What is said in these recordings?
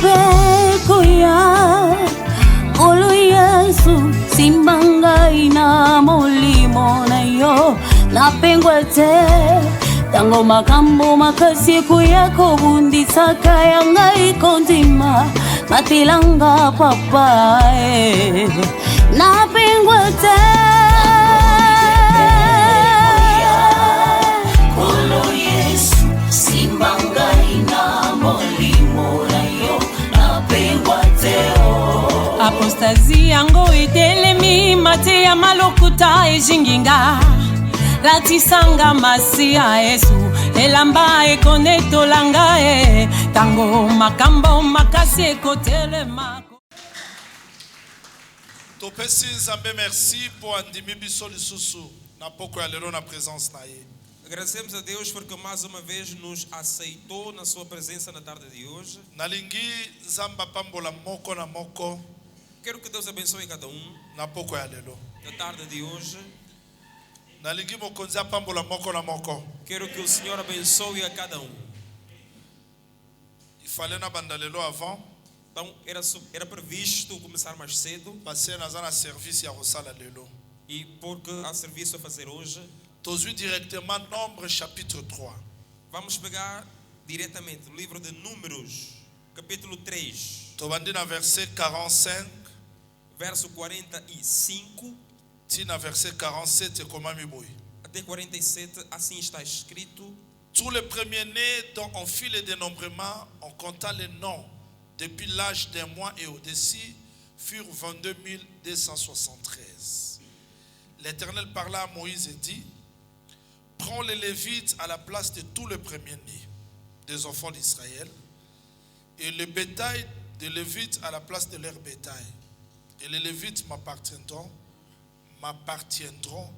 pekuya olo Yesu simbangai na molimo na yo napengwete tango makambo makasi kuyako bundisaka yanga ikondima matilanga papa napengwete olo Yesu simbangai na molimo na yo napengwete apostasie yango etelemi mate ya malokuta ejinginga latisanga masia Yesu elamba ekonetolanga tango makambo makasi ekotelema. Topesi Nzambe merci pour andimi biso lisusu na poko ya lelo na présence na ye. Agradecemos a Deus porque mais uma vez nos aceitou na sua presença na tarde de hoje. Nalingi Nzamba pambola moko na moko. Quero que Deus abençoe cada na poko ya lelo. Na tarde de hoje. Nalingi mokonzi apambola moko na moko. Quero que o Senhor abençoe a cada Il fallait na banda lelo avant. Então era previsto começar mais cedo. Passer na zona service ya rosala lelo. E porque há serviço a fazer hoje. Tozu directement Nombre chapitre 3. Vamos pegar diretamente o livro de Números, capítulo 3. Tobandi na verset 45. Verso 45. Tina verset 47 até 47, assim está escrito. Tous les premiers-nés dont on fit le dénombrement, on compta les noms depuis l'âge d'un mois et au-dessus, furent 22 273. L'Éternel parla à Moïse et dit: prends les Lévites à la place de tous les premiers-nés des enfants d'Israël, et le bétail des Lévites à la place de leur bétail. Et les Lévites m'appartiendront,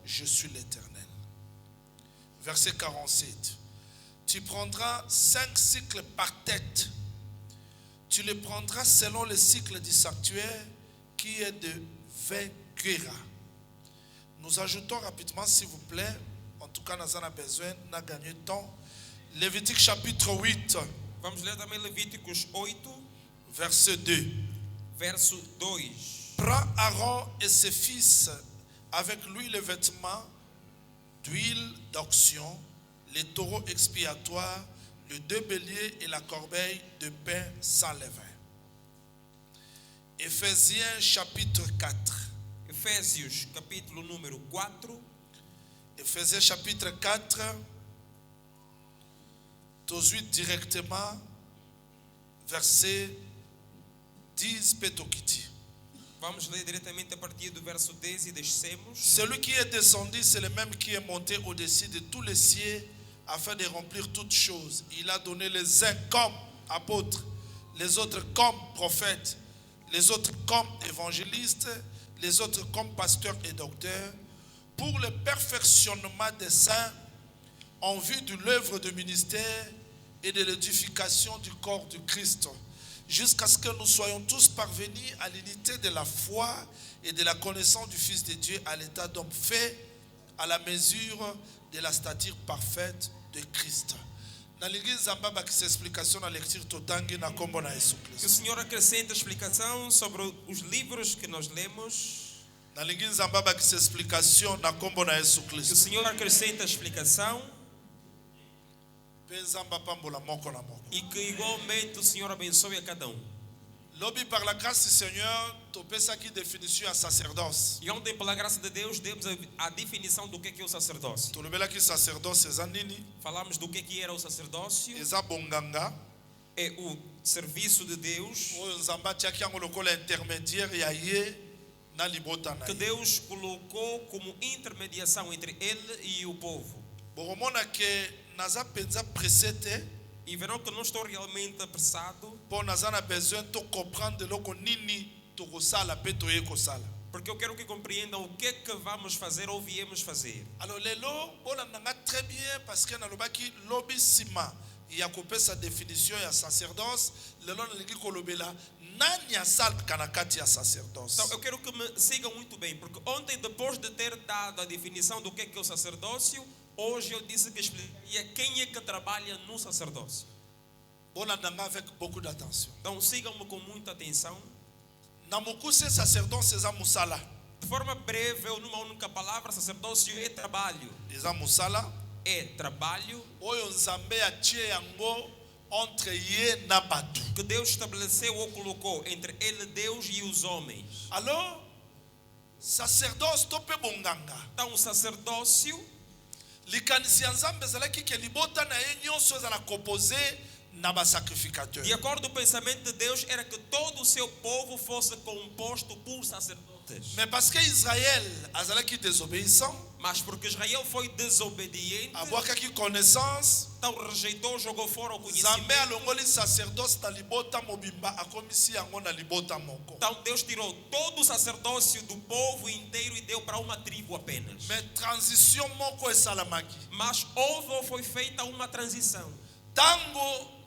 je suis l'Éternel. Verset 47. Tu prendras 5 cycles par tête. Tu les prendras selon le cycle du sanctuaire qui est de 20 guéras. Nous ajoutons rapidement, s'il vous plaît, en tout cas, nous avons besoin de gagner temps. Lévitique chapitre 8. Vamos ler também Levíticos 8. Verset 2. Verso 2. Prends Aaron et ses fils, avec lui les vêtements d'huile d'onction, les taureaux expiatoires, les 2 béliers et la corbeille de pain sans levain. Éphésiens chapitre 4. Efésios capítulo número 4. Éphésiens chapitre 4. Tout de suite directement verset 10 petokiti. Vamos ler diretamente a partir do verso 10 e descemos. Celui qui est descendu, c'est le même qui est monté au-dessus de tous les cieux afin de remplir toutes choses. Il a donné les uns comme apôtres, les autres comme prophètes, les autres comme évangélistes, les autres comme pasteurs et docteurs, pour le perfectionnement des saints en vue de l'œuvre du ministère et de l'édification du corps du Christ, jusqu'à ce que nous soyons tous parvenus à l'unité de la foi et de la connaissance du Fils de Dieu, à l'état d'homme fait à la mesure de la stature parfaite de Christ. Que o Senhor acrescente a explicação sobre os livros que nós lemos. Que o Senhor acrescente a explicação. E que igualmente o Senhor abençoe a cada Lobby par la grâce du Seigneur, tu peux ça qui définition à sacerdoce. E ontem, pela graça de Deus, demos a definição do que é o sacerdócio. Tu lembra que sacerdócio é zanini? Falamos do que era o sacerdócio. É bonganga. É o serviço de Deus. O nzamba tiaki angolo kola intermédiaire ya ye na libota na. Que Deus colocou como intermediação entre ele e o povo. Boromona que naza penza presete. E verão que não estou realmente apressado. Por nazana besoin de compreender loko nini to kosala pe to ye kosala. Porque eu quero que compreendam o que é que vamos fazer ou viemos fazer. Alors lelo bona nanga très bien parce que na lobaki lobi sima ya kopesa définition ya sacerdoce lelo nalingi kolobela nani asal kanakati ya sacerdoce. Então eu quero que me sigam muito bem, porque ontem, depois de ter dado a definição do que é o sacerdócio, hoje eu disse que explicaria quem é que trabalha no sacerdócio. Bonandanga avec beaucoup d'attention. Então sigam-me com muita atenção. Na mukuse sacerdoce eza musala. De forma breve, ou numa única palavra, sacerdócio é trabalho. Eza musala. É trabalho Oyo nzambe atie yango entre ye na bato. que Deus estabeleceu ou colocou entre ele, Deus e os homens. Alors, sacerdoce tope bonganga. Então o sacerdócio, Likanisi ya nzambe ezalaki ke libota na ye nyonso ezala compose na basacrificateur. de acordo com o pensamento de Deus, era que todo o seu povo fosse composto por sacerdotes. Mais parce que Israël azalaki désobéissant, Mas porque Israel foi desobediente, abwakaki connaissance, então rejeitou, jogou fora o nzambe conhecimento. alongoli sacerdoce na libota mobimba akomisi yango na libota moko. Então Deus tirou todo o sacerdócio do povo inteiro e deu para uma tribo apenas. Mais transition moko esalamaki. Mas houve ou foi feita uma transição. Tango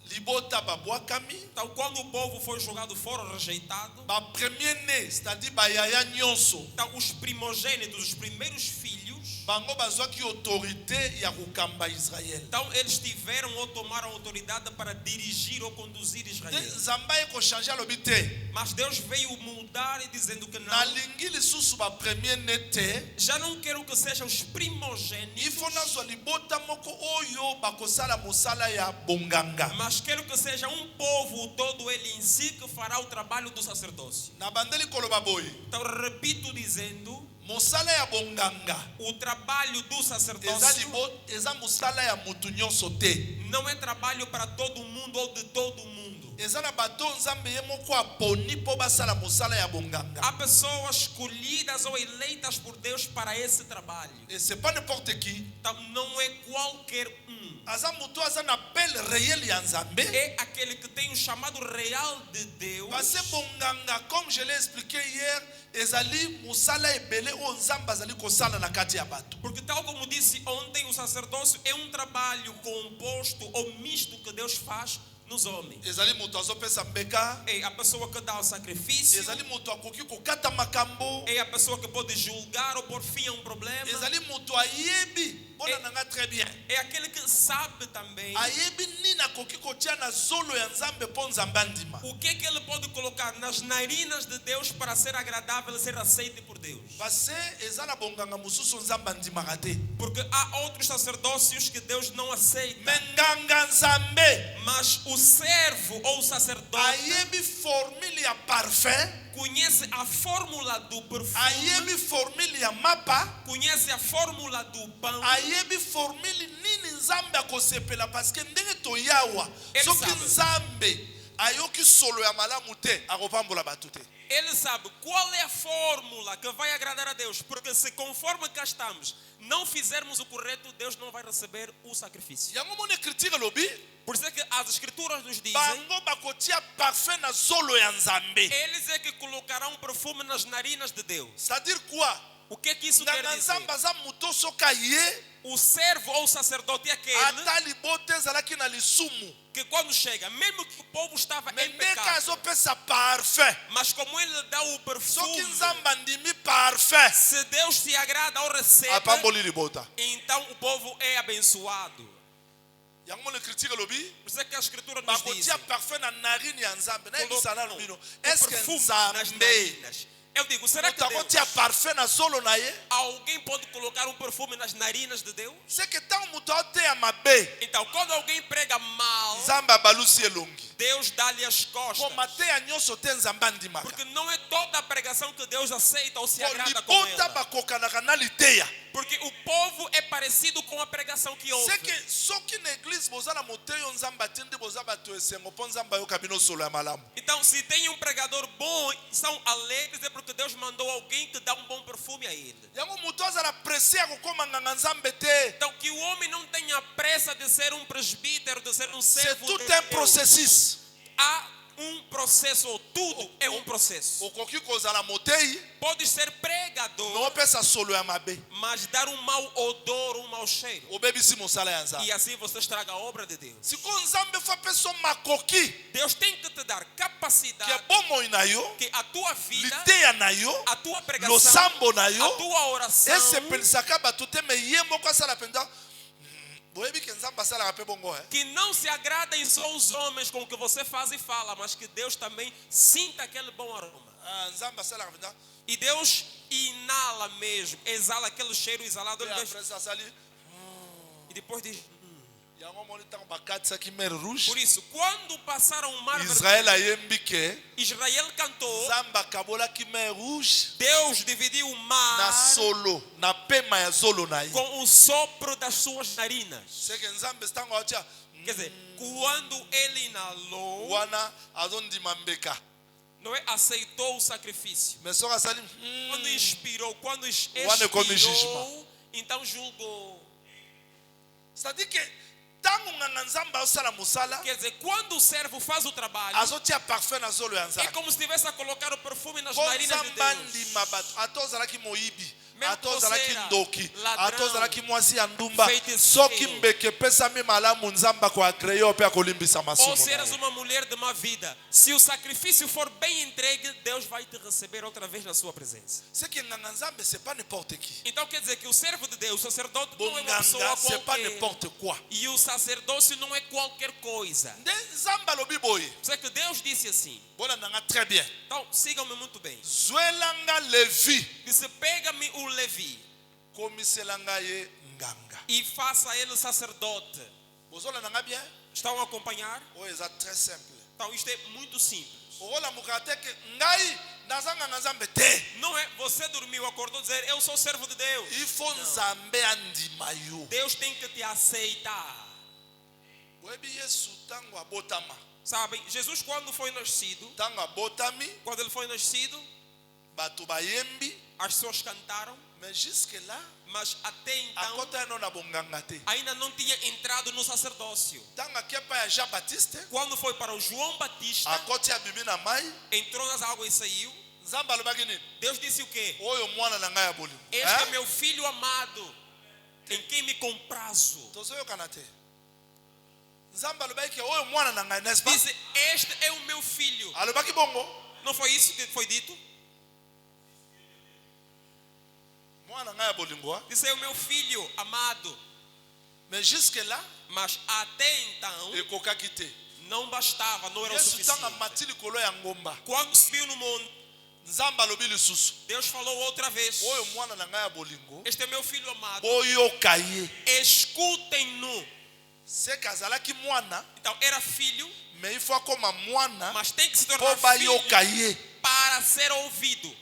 libota babwakami, Então quando o povo foi jogado fora, rejeitado, ba premier né, c'est-à-dire ba yaya nyonso, então os primogênitos, os primeiros filhos, bango bazwaki autorité ya kokamba Israël. então eles tiveram ou tomaram autoridade para dirigir ou conduzir Israel. Nzambe eko changer alobi te. Mas Deus veio mudar e dizendo que não, Nalingi lisusu ba premier né te. já não quero que sejam os Il primogênitos, faut nazwa libota moko oyo bakosala mosala ya bonganga. mas quero que seja um povo todo ele em si que fará o trabalho do sacerdócio. Na bandeli koloba boy. Então repito dizendo, Mosala ya bonganga. o trabalho do Eza sacerdócio eza mosala ya mutu nyonso te. não é trabalho para todo mundo ou de todo mundo. Eza na bato nzambe ye moko aponi po basala mosala ya bonganga. Há pessoas escolhidas ou eleitas por Deus para esse trabalho. Et c'est pas n'importe qui. Então não é qualquer um. Aza mutu aza na appel réel ya nzambe. É aquele que tem o chamado real de Deus. Parce bonganga, comme je l'ai expliqué hier, ezali mosala ebele o nzambe azali kosala na kati ya bato. Porque tal como disse ontem, o sacerdócio é um trabalho composto ou misto que Deus faz nos homens. Ezali mutu azopesa mbeka. É a pessoa que dá o sacrifício. Ezali mutu akoki kokata makambo. É a pessoa que pode julgar ou pôr fim a um problema. Ezali mutu ayebi. Bona nanga très bien. É aquele que sabe também Ayebi nini akoki kotia na zolo ya nzambe po nzambe andima. o que ele pode colocar nas narinas de Deus para ser agradável e ser aceito por Deus. Parce ezala bonganga mususu nzambe andimaka te. Porque há outros sacerdócios que Deus não aceita. Menganga nzambe Mas o servo ou o sacerdote ayebi formule ya parfum. conhece a fórmula do perfume, Ayebi formule ya mapa. conhece a fórmula do pão. Ayebi formule nini nzambe akosepela parce que ndenge toyawa soki sabe. nzambe ayoki solo ya malamu te akopambola bato te. Ele sabe qual é a fórmula que vai agradar a Deus. Porque se conforme cá estamos não fizermos o correto, Deus não vai receber o sacrifício. Yango moni critique lobi Por isso é que as escrituras nos dizem, bango bakotia parfum na solo ya nzambe. eles é que colocarão perfume nas narinas de Deus. C'est-à-dire quoi? O que é que isso quer Nganga dizer? nzambe aza muto soka ye O servo ou o sacerdote é aquele ata libota ezalaki na lisumu. que quando chega, mesmo que o povo estava Me em ndenge pecado, azopesa parfum. mas como ele dá o Soki perfume, nzambe andimi parfum se Deus se agrada ou recebe, apamboli libota. então o povo é abençoado. Yango moni critique lobi Por isso é que a escritura nos diz, bakotia parfum na narine ya nzambe nayebisa nano bino o eske perfume nas nzambe narinas. Eu digo, será que moto akotia Deus, parfum na solo na ye? alguém pode colocar um perfume nas narinas de Deus? C'est que ntango moto aoteya mabe Então, quando alguém prega mal, nzambe abalusi elongi Deus dá-lhe as po costas. mateya nyonso te nzambe andimaka Porque não é toda a pregação que Deus aceita ou se po agrada com libota ela. bakokanaka na liteya. Porque o povo é parecido com a pregação que ouve. C'est que soki na église boza na moteyo nzambe atindi boza bato esengo mpo nzambe ayoka bino solo ya malamu. Então, se tem um pregador bom, são alegres, é porque Deus mandou alguém que dá um bom perfume a ele. Yango moto azala presse ya kokoma nganga nzambe te. Então, que o homem não tenha pressa de ser um presbítero, de ser um C'est servo tout de un Deus. processus. Há um processo, tudo é um processo. Okoki kozala motei Pode ser pregador, noopesa solo ya mabe mas dar um mau odor, um mau cheiro. obebisi mosala ya nzambe. E assim você estraga a obra de Deus. Sikoyo nzambe fa peso makoki Deus tem que te dar ke capacidade bomoi na yo que a tua vida, liteya na yo a tua pregação, losambo na a yo tua oração esepelisaka bato te me ye moko asala mpenza boyebi ke nzambe asalaka pe bongo, hein? Que não se agradem só os homens com o que você faz e fala, mas que Deus também sinta aquele bom aroma. Nzambe asalaka vinda. E Deus inala mesmo, exala aquele cheiro exalado. Et Ele deixa, après ça sali. e depois diz: Yango moni tango bakatisa ki mer rouge. por isso, quando passaram o mar vermelho, Israël ayembi ke Israel cantou, Nzambe akabolaki mer rouge Deus dividiu o na mar solo, na pema ya solo na ye. com o sopro das suas narinas. C'est que Nzambe tango atia Quer dizer, quando ele inalou, wana azondima mbeka. Noé aceitou o sacrifício. Mais soka sali Quando inspirou, quando Wana komi expirou, então julgou. c'est-à-dire que tango nganga Nzambe osala musala Quer dizer, quando o servo faz o trabalho, azotia parfum na solo ya é Nzambe. como se estivesse a colocar o perfume nas Po narinas de Nzambe Deus. andima bato ata ozalaki moyibi, Même ata ozalaki posera, ndoki, ladrão, ata ozalaki mwasi ya ndumba, feiticeiro, soki mbeke epesami malamu Nzambe akoagreye yo mpe akolimbisa Ou masumu na seras yo. uma mulher de má vida, se o sacrifício for bem entregue, Deus vai te receber outra vez na sua presença. C'est que nganga Nzambe c'est pas n'importe qui. Então quer dizer que o servo de Deus, o sacerdote, não é uma pessoa Bonganga c'est pas qualquer. n'importe quoi. E o sacerdócio não é qualquer coisa. Nde Nzambe alobi boye. Só que Deus disse assim. Bona nanga très bien. Então sigam-me muito bem. Zwelanga Levi Disse: pega-me o Levi komiselanga ye nganga. e faça ele sacerdote. Bozola nanga bien. Estão a acompanhar? Oh, c'est très simple. Então isto é muito simples. Ola mukate ke ngai nazanga Nzambe te. Não é você dormiu, acordou dizer: eu sou servo de Deus. Il faut Nzambe andima yo. Deus tem que te aceitar. Webi Yesu tango abotama. Sabem, Jesus quando foi nascido, Tango abotami quando ele foi nascido, bato bayembi, as pessoas cantaram, mais jusque là mas até então akota no na bonganga te. ainda não tinha entrado no sacerdócio. Tango akepa ya Jean Baptiste Quando foi para o João Batista, akoti ya bibi na mai. entrou nas águas e saiu. Nzambe alobaki nini? Deus disse o quê? Oyo mwana na ngai ya bolingo. Este é meu filho amado, em quem me comprazo. Tozoyokana te. Nzambe alobaki ke oyo mwana na ngai, n'est-ce pas? Disse: este é o meu filho. Alobaki bongo. Não foi isso que foi dito? Mwana na ngai ya bolingo. Disse: é o meu filho amado. Mais jusque là Mas até então ekokaki te. não bastava, não era o Yesu tanga suficiente. mati likolo ya ngomba. Quando subiu no monte, Nzambe alobi lisusu. Deus falou outra vez: Oyo mwana na ngai ya bolingo. este é meu filho amado, Boyoka ye. escutem-no. C'est kazalaki mwana, Então era filho, mais il faut akoma mwana mas tem que se po tornar filho bayoka ye. para ser ouvido.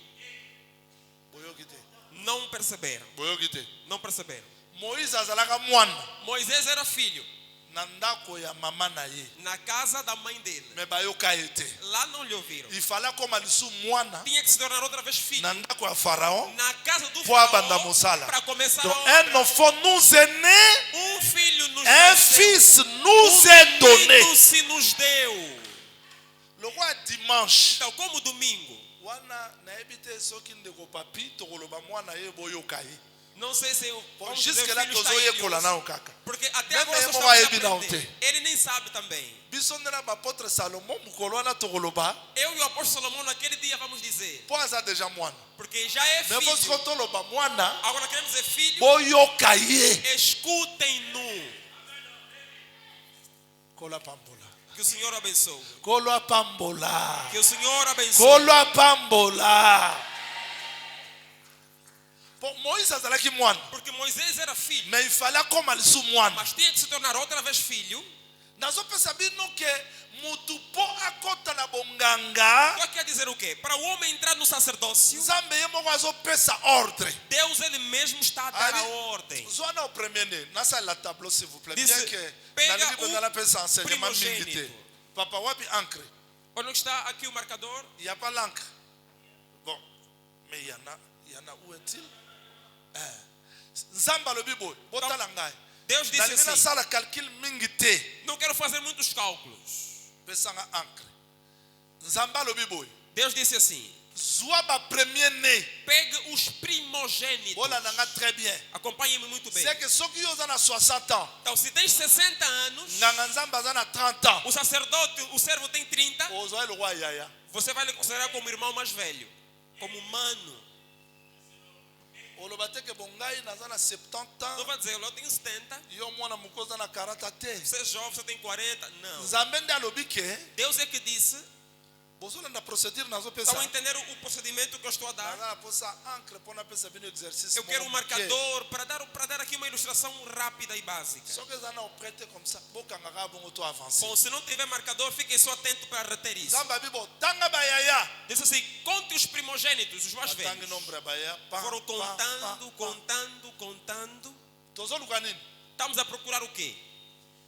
Boyoki te. Não perceberam, Boyoki te. não perceberam. Moïse azalaka mwana Moisés era filho na ndako ya mama na ye. na casa da mãe dele. Mais bayoka ye te. Lá não lhe ouviram. Il fallait akoma lisu mwana Tinha que se tornar outra vez filho na ndako ya Pharaon na casa do po abanda faraó mosala. para começar Donc a obra. un enfant nous est né, Filho nos un nasceu, fils nous est donné. menino se nos deu. Le roi dimanche. Então, como domingo, Wana nayebi te soki ndeko papi tokoloba mwana ye boyoka ye. não sei se o Bon, vamos dizer, jusque o là filho está tozoyekola ilhoso, nao kaka. porque até Même agora ele só não vai estamos a evidente. aprender. Ele nem sabe também. Biso nde na bapotre Salomon mukolo wana tokoloba Eu e o apóstolo Salomão naquele dia vamos dizer, po aza déjà mwana. porque já é Mais fo siko filho. toloba mwana Agora queremos dizer filho, boyoka ye. escutem-no. Kolo apambola. Que o Senhor abençoe. Kolo apambola. Que o Senhor abençoe. Kolo apambola. Po Moïse azalaki mwana. Porque Moisés era filho, Mais il fallait akoma lisu mwana. mas tinha que se tornar outra vez filho. Nazopesa bino ke mutu po akota na bonganga. Só quer dizer o quê? Para o homem entrar no sacerdócio, Nzambe ye moko azopesa ordre. Deus ele mesmo está a dar a Ali, ordem. Zwana au premier né, nasa la tableau s'il vous plaît. Dice, Bien que pega nalingi o bezala pesa enseignement mingi te. primogênito. Papa wapi encre? Olha onde está aqui o marcador. Il n'y a pas l'encre. Bon, mais il y en a où est-il? Nzamba lobi boy, botala ngai. Deus disse Nalingi na assim: sala calcul mingi te. não quero fazer muitos cálculos. Pesanga encre. Nzamba lobi boy. Deus disse assim: Zwa ba premier né. pegue os primogênitos. Bola nanga très bien. Acompanhe-me muito bem. C'est que soki yo za na 60 ans, Então, se tens 60 anos, nganga nzamba za na 30 ans. o sacerdote, o servo tem 30, Ozwa le roi yaya. você vai lhe considerar como irmão mais velho, como mano. olobate ke bongai nazana 70 Não ans. vai dizer, eu tenho 70, Yo mwana mukoza na 40 te. você é jovem, você tem 40. Não. Nzambe ndi alobi ke Deus é que disse. bozolanda procédure nazo Estão a pesa. entender o procedimento que eu estou a dar? Nazana posa encre pona pesa bino exercice. Eu quero um marcador para dar aqui uma ilustração rápida e básica. Só que zana prêter comme ça, bokanga bongo to avancer. Bom, se não tiver marcador, fiquem só atento para reter isso. Zamba bibo tanga bayaya. Diz assim, conte os primogênitos, os mais Tangi velhos. nombre baya. Foram contando. Tozoluka nini? Estamos a procurar o quê?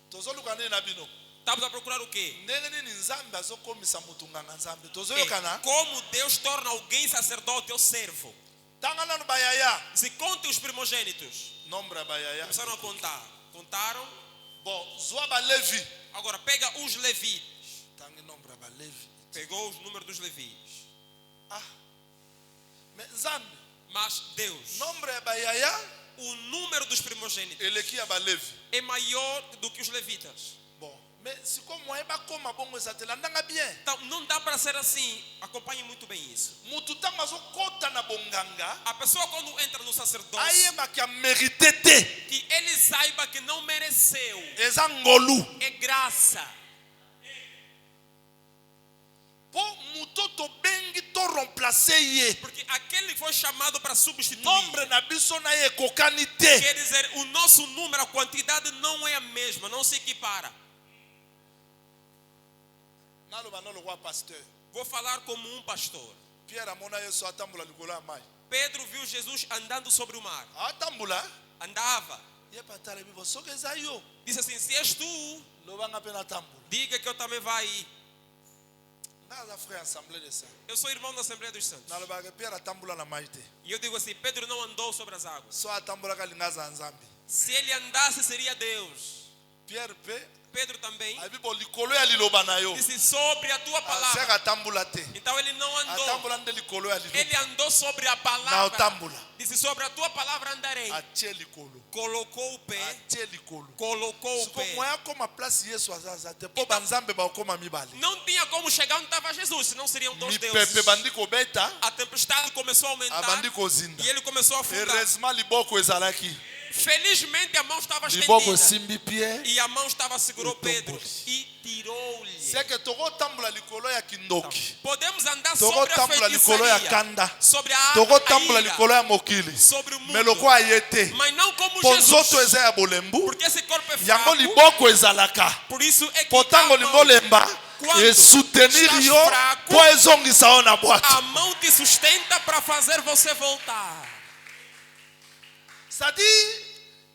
Tozoluka nini na bino? Estamos a procurar o quê? Ndenge nini nzambe azokomisa mutu nganga nzambe. Tozoyokana? Como Deus torna alguém sacerdote ou servo. Tanga nanu bayaya. Se conte os primogênitos. Nombre bayaya. Começaram a contar. Contaram. Bon, zwa ba Levi. Agora pega os levitas. Tangi nombre ba Levi. Pegou os números dos levitas. Ah. Mais nzambe, Mas Deus, nombre bayaya o número dos primogênitos eleki ya ba Levi. é maior do que os levitas. Bon, mais si comme moi ba koma bongo ezatela ndanga bien. Então não dá para ser assim. Acompanhe muito bem isso. Mutu tanga azokota na bonganga. A pessoa quando entra no sacerdócio, Ayeba ki a mérité te. que ele saiba que não mereceu. Eza ngolu. É graça. Po mutoto bengi to remplacer ye. Porque aquele que foi chamado para substituir. Nombre na biso na ye kokani te. Quer dizer, o nosso número, a quantidade não é a mesma, não se equipara. Naloba no roi pasteur. Vou falar como um pastor. Pierre amona Yesu atambula likolo ya mai. Pedro viu Jesus andando sobre o mar. Atambula. Andava. Ye patala bibo soke eza yo. Disse assim, se és tu, Lobanga pe na tambula. diga que eu também vou aí. Naza frère assemblée de ça. Eu sou irmão da Assembleia dos Santos. Naloba ke Pierre atambula na mai te. E eu digo assim, Pedro não andou sobre as águas. So atambula ka lingaza nzambe. Se ele andasse, seria Deus. Pierre pe Pedro também abibo likolo ya liloba na yo. disse sobre a tua Seka palavra. atambula te. Então ele não andou. Atambula nde likolo ya liloba. Ele andou sobre a Na palavra. otambula. Disse sobre a tua palavra andarei. Atie likolo. Colocou o pé. Atie likolo. Colocou o Siko pé. moya koma place Yesu azaza te. Po banzambe ba koma mibale. Não tinha como chegar onde estava Jesus, senão seriam dois Mi deuses. pepe bandi kobeta. A tempestade começou a aumentar Abandi kozinda. e ele começou a afundar. Heureusement liboko ezalaki. Felizmente a mão estava Liboko estendida simbi Pierre. e a mão estava segurou E Pedro tombou-lhe. e tirou-lhe. Seke toko tambula likolo ya kindoki. Podemos andar Toko sobre a tambula likolo ya feitiçaria, kanda. sobre a Toko a tambula ira, likolo ya mokili. sobre o mundo, Meloko ayete. mas não como Po nzoto Jesus, eza ya bolembu. porque esse corpo é Yango fraco, liboko ezalaka. por isso é que Po tango a mão, lingolemba. Quando E soutenir estás yo. fraco, Po ezongisa yo na boîte. a mão te sustenta para fazer você voltar. C'est-à-dire,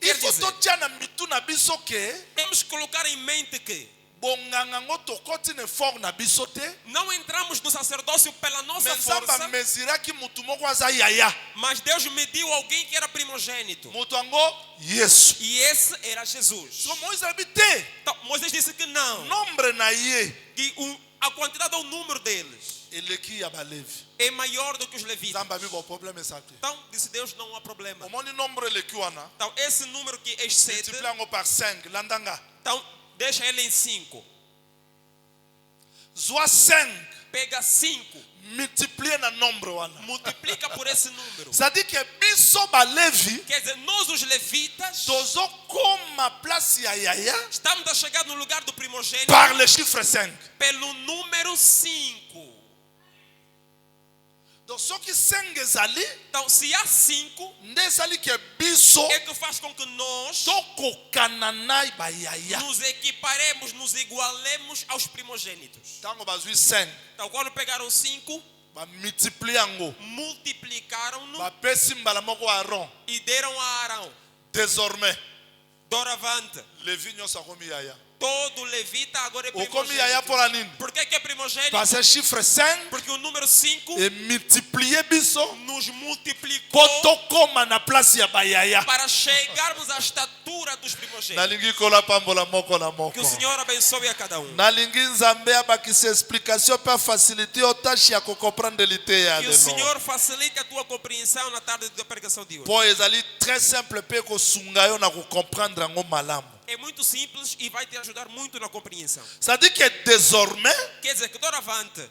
il Quer faut dizer, totia na mitu na biso ke Temos que colocar em mente que bonganga ngo tokoti ne fort na biso te. não entramos no sacerdócio pela nossa Mais nzambe força, ameziraki mutu moko aza yaya. mas Deus mediu alguém que era primogênito. Mutu yango Yesu. E esse era Jesus. So Moïse abi te. Então, Moisés disse que não, Nombre na ye que a quantidade ou o número deles eleki ya balevi. é maior do que os levitas. Nzambe abi bo problème esa te. Então, disse Deus, não há problema. Omoni nombre eleki wana. Então, esse número que excede, Multiplie yango par 5 landanga. então, deixa ele em 5. Zwa 5 Pega 5, multiplie na nombre wana. multiplica por esse número. C'est-à-dire que biso balevi Quer dizer, nós os levitas tozo koma place ya yaya estamos a chegar no lugar do primogênito par le chiffre 5. pelo número 5. Donc soki 5 ezali Então, se há 5, nde ezali ke biso é que faz com que nós tokokana na bayaya. nos equiparemos, nos igualemos aos primogênitos. Ntango bazwi 5 Então, quando pegaram 5, bamultiplie yango multiplicaram-no bapesi mbala moko Aaron. e deram a Arão. Désormais Doravante, levi nyonso akomi yaya. todo levita agora é Okomi yaya primogênito. mpona nini? Por que é primogênito? Parce que chiffre 5 Porque o número 5 emultiplie biso nos multiplicou po tokoma na place ya bayaya. para chegarmos à estatura dos primogênitos. Nalingi kola pambola moko na moko. Que o Senhor abençoe a cada um. Nalingi nzambe abakisa explication pa faciliter otashi ya kocomprendre lite ya Que o lelo. Senhor facilite a tua compreensão na tarde da pregação de hoje. Po ezali très simple pe kosunga yo na kocomprendre yango malamu. É muito simples e vai te ajudar muito na compreensão. C'est-à-dire que désormais, Quer dizer que doravante,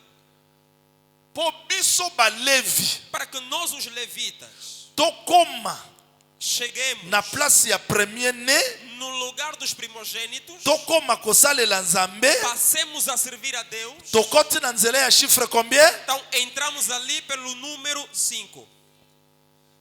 po biso balevi, para que nós os levitas tokoma cheguemos na place ya premier né, no lugar dos primogênitos, tokoma kosalela nzambe, passemos a servir a Deus. tokoti na nzela ya chiffre combien? Então entramos ali pelo número 5.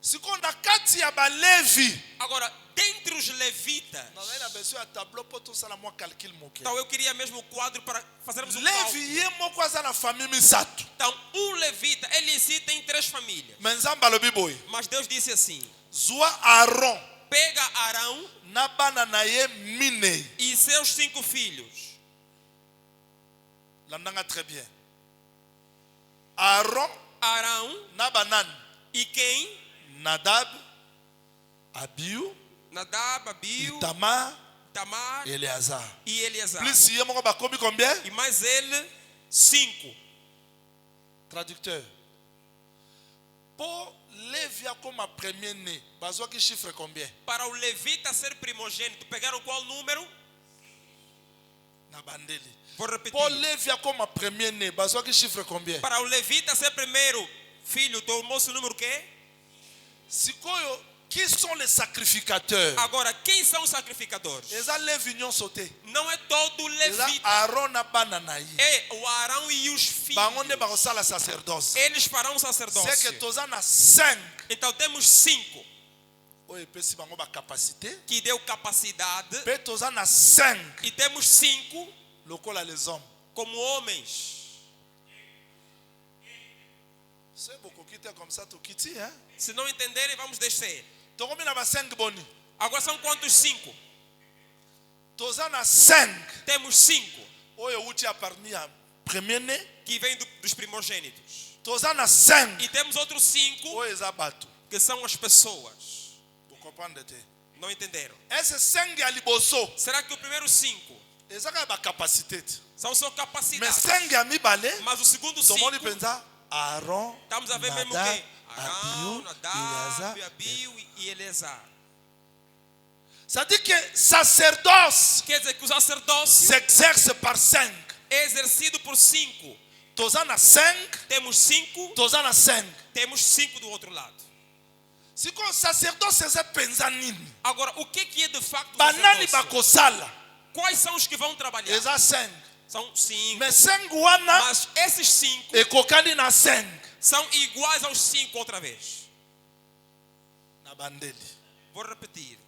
Siko na kati ya balevi. Agora, dentre os levitas, Na besoin ya tableau pour tout ça la moi calcul moke. então eu queria mesmo o quadro para fazermos um Levi cálculo. ye moko aza na famille misato. Então, um levita, ele em si tem 3 famílias. Mais nzambe alobi boye. Mas Deus disse assim: Zwa Aaron pega Arão na bana na ye minei. e seus 5 filhos. Landanga très bien. Aaron Arão na banan. e quem? Nadab, Abiu, Nadab, Abiú, Itamar, Tamar Eleazar. e Eleazar. Plus ye moko bakomi combien? E mais ele, 5. Traducteur. Pour Lévi comme premier né, bazo qui chiffre combien? Para o levita ser primogênito, pegaram qual número? Na bandeli. Vou repetir. Pour Lévi comme premier né, bazo qui chiffre combien? Para o levita ser primeiro filho, tomou-se o número quê? Sikoyo, qui sont les sacrificateurs? Agora, quem são os sacrificadores? Eza Lévi nyon sauté. Não é todo Eza levita. Aaron na bana na ye. É o Arão e os filhos. Bango ne bakosala sacerdoce. Eles farão C'est sacerdócio. que toza na 5. Então temos 5 Oye pesi bango ba capacité. que deu capacidade. Pe toza na 5. E temos 5 Lokola les hommes. como homens. C'est beaucoup qui était comme ça, tout kiti, hein? Se não entenderem, vamos descer. Tokomi na ba 5 boni. Agora são quantos 5? Toza na 5. Temos 5 Oye uti a parmi ya premier né. que vêm dos primogênitos. Toza na 5. E temos outros 5 Oye eza bato. que são as pessoas. Vous comprenez te? Não entenderam? Ese 5 ya liboso. Será que o primeiro 5 Eza ka ba capacité. são sua Mais capacidade? 5 ya mibale. Mas o segundo 5, Tomoni penza Aaron. estamos a ver mesmo Nadab, quem? Arão, Abiú, Nadab, Eleazar. Abiú e Eleazar. Ça dit que sacerdoce Quer dizer que o sacerdócio s'exerce par 5. é exercido por 5. Toza na 5. Temos 5, Toza na 5. temos 5 do outro lado. Si ko sacerdoce eza penza nini? Agora, o que é de facto o Banani sacerdócio? bakosala. Quais são os que vão trabalhar? Eza 5. São 5. Mais 5 wana Mas esses 5 ekokani na 5. são iguais aos 5 outra vez. Na bandeli. Vou repetir.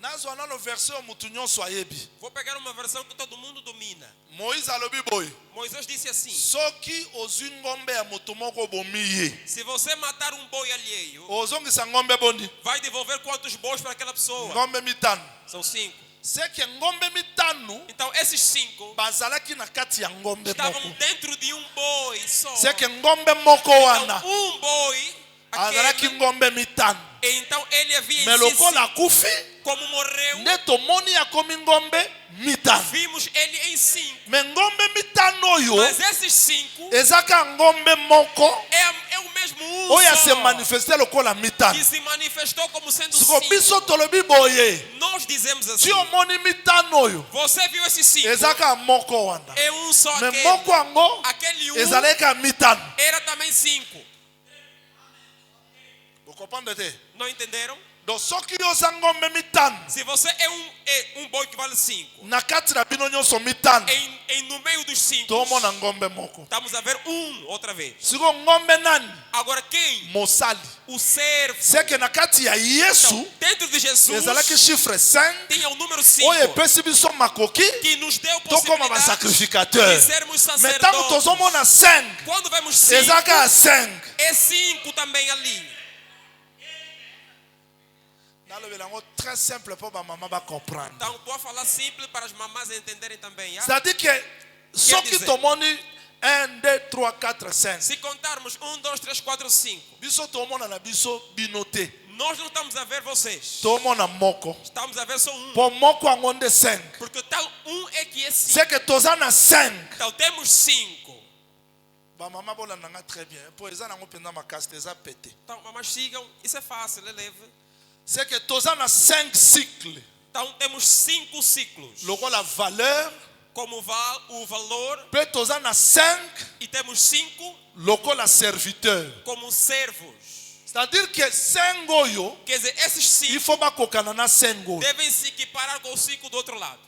Nazwa nano version mutu nyonso ayebi. Vou pegar uma versão que todo mundo domina. Moïse alobi boy. Moisés disse assim: Soki ozwi ngombe ya moto moko bomi ye. se você matar um boi alheio, Ozongisa ngombe boni. vai devolver quantos bois para aquela pessoa? Ngombe mitano. São 5. C'est que ngombe mitano Então esses 5 bazalaki na kati ya ngombe estavam moko. dentro de um boi só. C'est que ngombe moko Então wana um boi, azalaki aquele, ngombe mitano. então ele havia Mais em si, lokola akufi como morreu, nde tomoni akomi ngombe mitano. vimos ele em 5. Mais ngombe mitano oyo Mas esses 5 ezaka ngombe moko é o mesmo um oyo se só, manifeste lokola mitano. que se manifestou como sendo Siko 5. biso tolobi boye. Nós dizemos assim: Ti omoni mitano oyo você viu esses 5? ezaka moko wana. É um só Mais moko yango aquele ezalaka mitano. era também 5. Vous comprenez te? Não entenderam? Donc soki oza ngombe mitano Se você é um boi que vale 5, na kati na bino nyonso mitano no meio dos 5, tomona ngombe moko. estamos a ver outra vez. Siko ngombe nani? Agora quem? Mosali. O servo. C'est que na kati ya Yesu Então, dentro de Jesus ezalaki chiffre 5 tinha o número 5 oyo epesi biso makoki que nos deu tokoma possibilidade basacrificateur. de sermos Mais ntango sacerdotes. tozomona 5 Quando vemos 5, ezalaka ya 5. é 5 também ali. nalobela yango très simple mpo bamama bacomprendre. Então, estou a falar simples para as mamás entenderem também. Já? C'est-à-dire que soki dizer? tomoni 1 2 3 4 5 Se contarmos 1, 2, 3, 4, 5, biso tomona na biso bino te, nós não estamos a ver vocês. tomona moko Estamos a ver só um. mpo moko yango nde 5. Porque tal um é que é 5. C'est que toza na 5 Então temos 5. bamama bolandanga très bien mpo eza nango mpenza makasi te eza pete. Então, mamães sigam. Isso é fácil, é leve. C'est que toza na 5 cycles Então temos 5 ciclos. lokola valeur Como o valor. mpe toza na 5 E temos 5 lokola serviteur. como servos. C'est-à-dire que sengoyo, Quer dizer, esses il 5 faut pas kokana na sengo. devem se equiparar com os 5 do outro lado.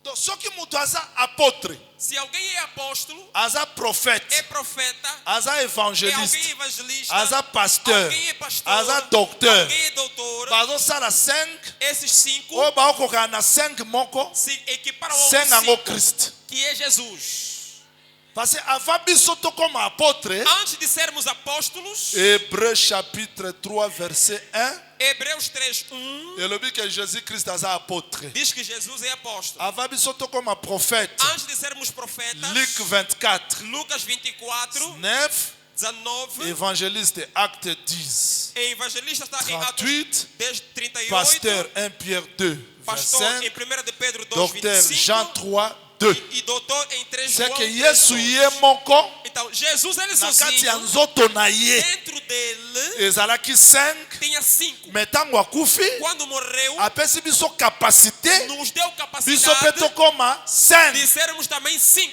Donc ce qui mutu aza apôtre, Se alguém é apóstolo, aza é prophète, profeta, aza é alguém évangéliste, evangelista, aza pasteur, alguém é pastor, aza docteur. alguém é doutor, Bazo sala 5, esses 5 o ba kokana na 5 moko, se equiparam ao 5 ngo 5, Christ. que é Jesus. Parce que avant biso to comme apôtre, Antes de sermos apóstolos, Hébreux chapitre 3 verset 1, Hebreus 3:1 il dit que Jésus-Christ est apôtre. diz que Jesus é apóstolo. Avant biso to comme prophète, Antes de sermos profetas, Luc 24, Lucas 24, 9, 19, évangéliste acte 10, em Evangelista está em Atos 38, 10, 38, pasteur 1 Pierre 2, pastor verset em 1 de Pedro 2, docteur 25, Jean 3, 2. e doutor em 3 C'est João que 3, Yesu 2. ye moko, Então, Jesus ele na kati ya sozinho, nzoto na ye, dentro dele, ezalaki 5, tinha 5. mais ntango akufi, Quando morreu, apesi biso capacité, nos deu biso mpe capacidade tokoma 5. de sermos também 5.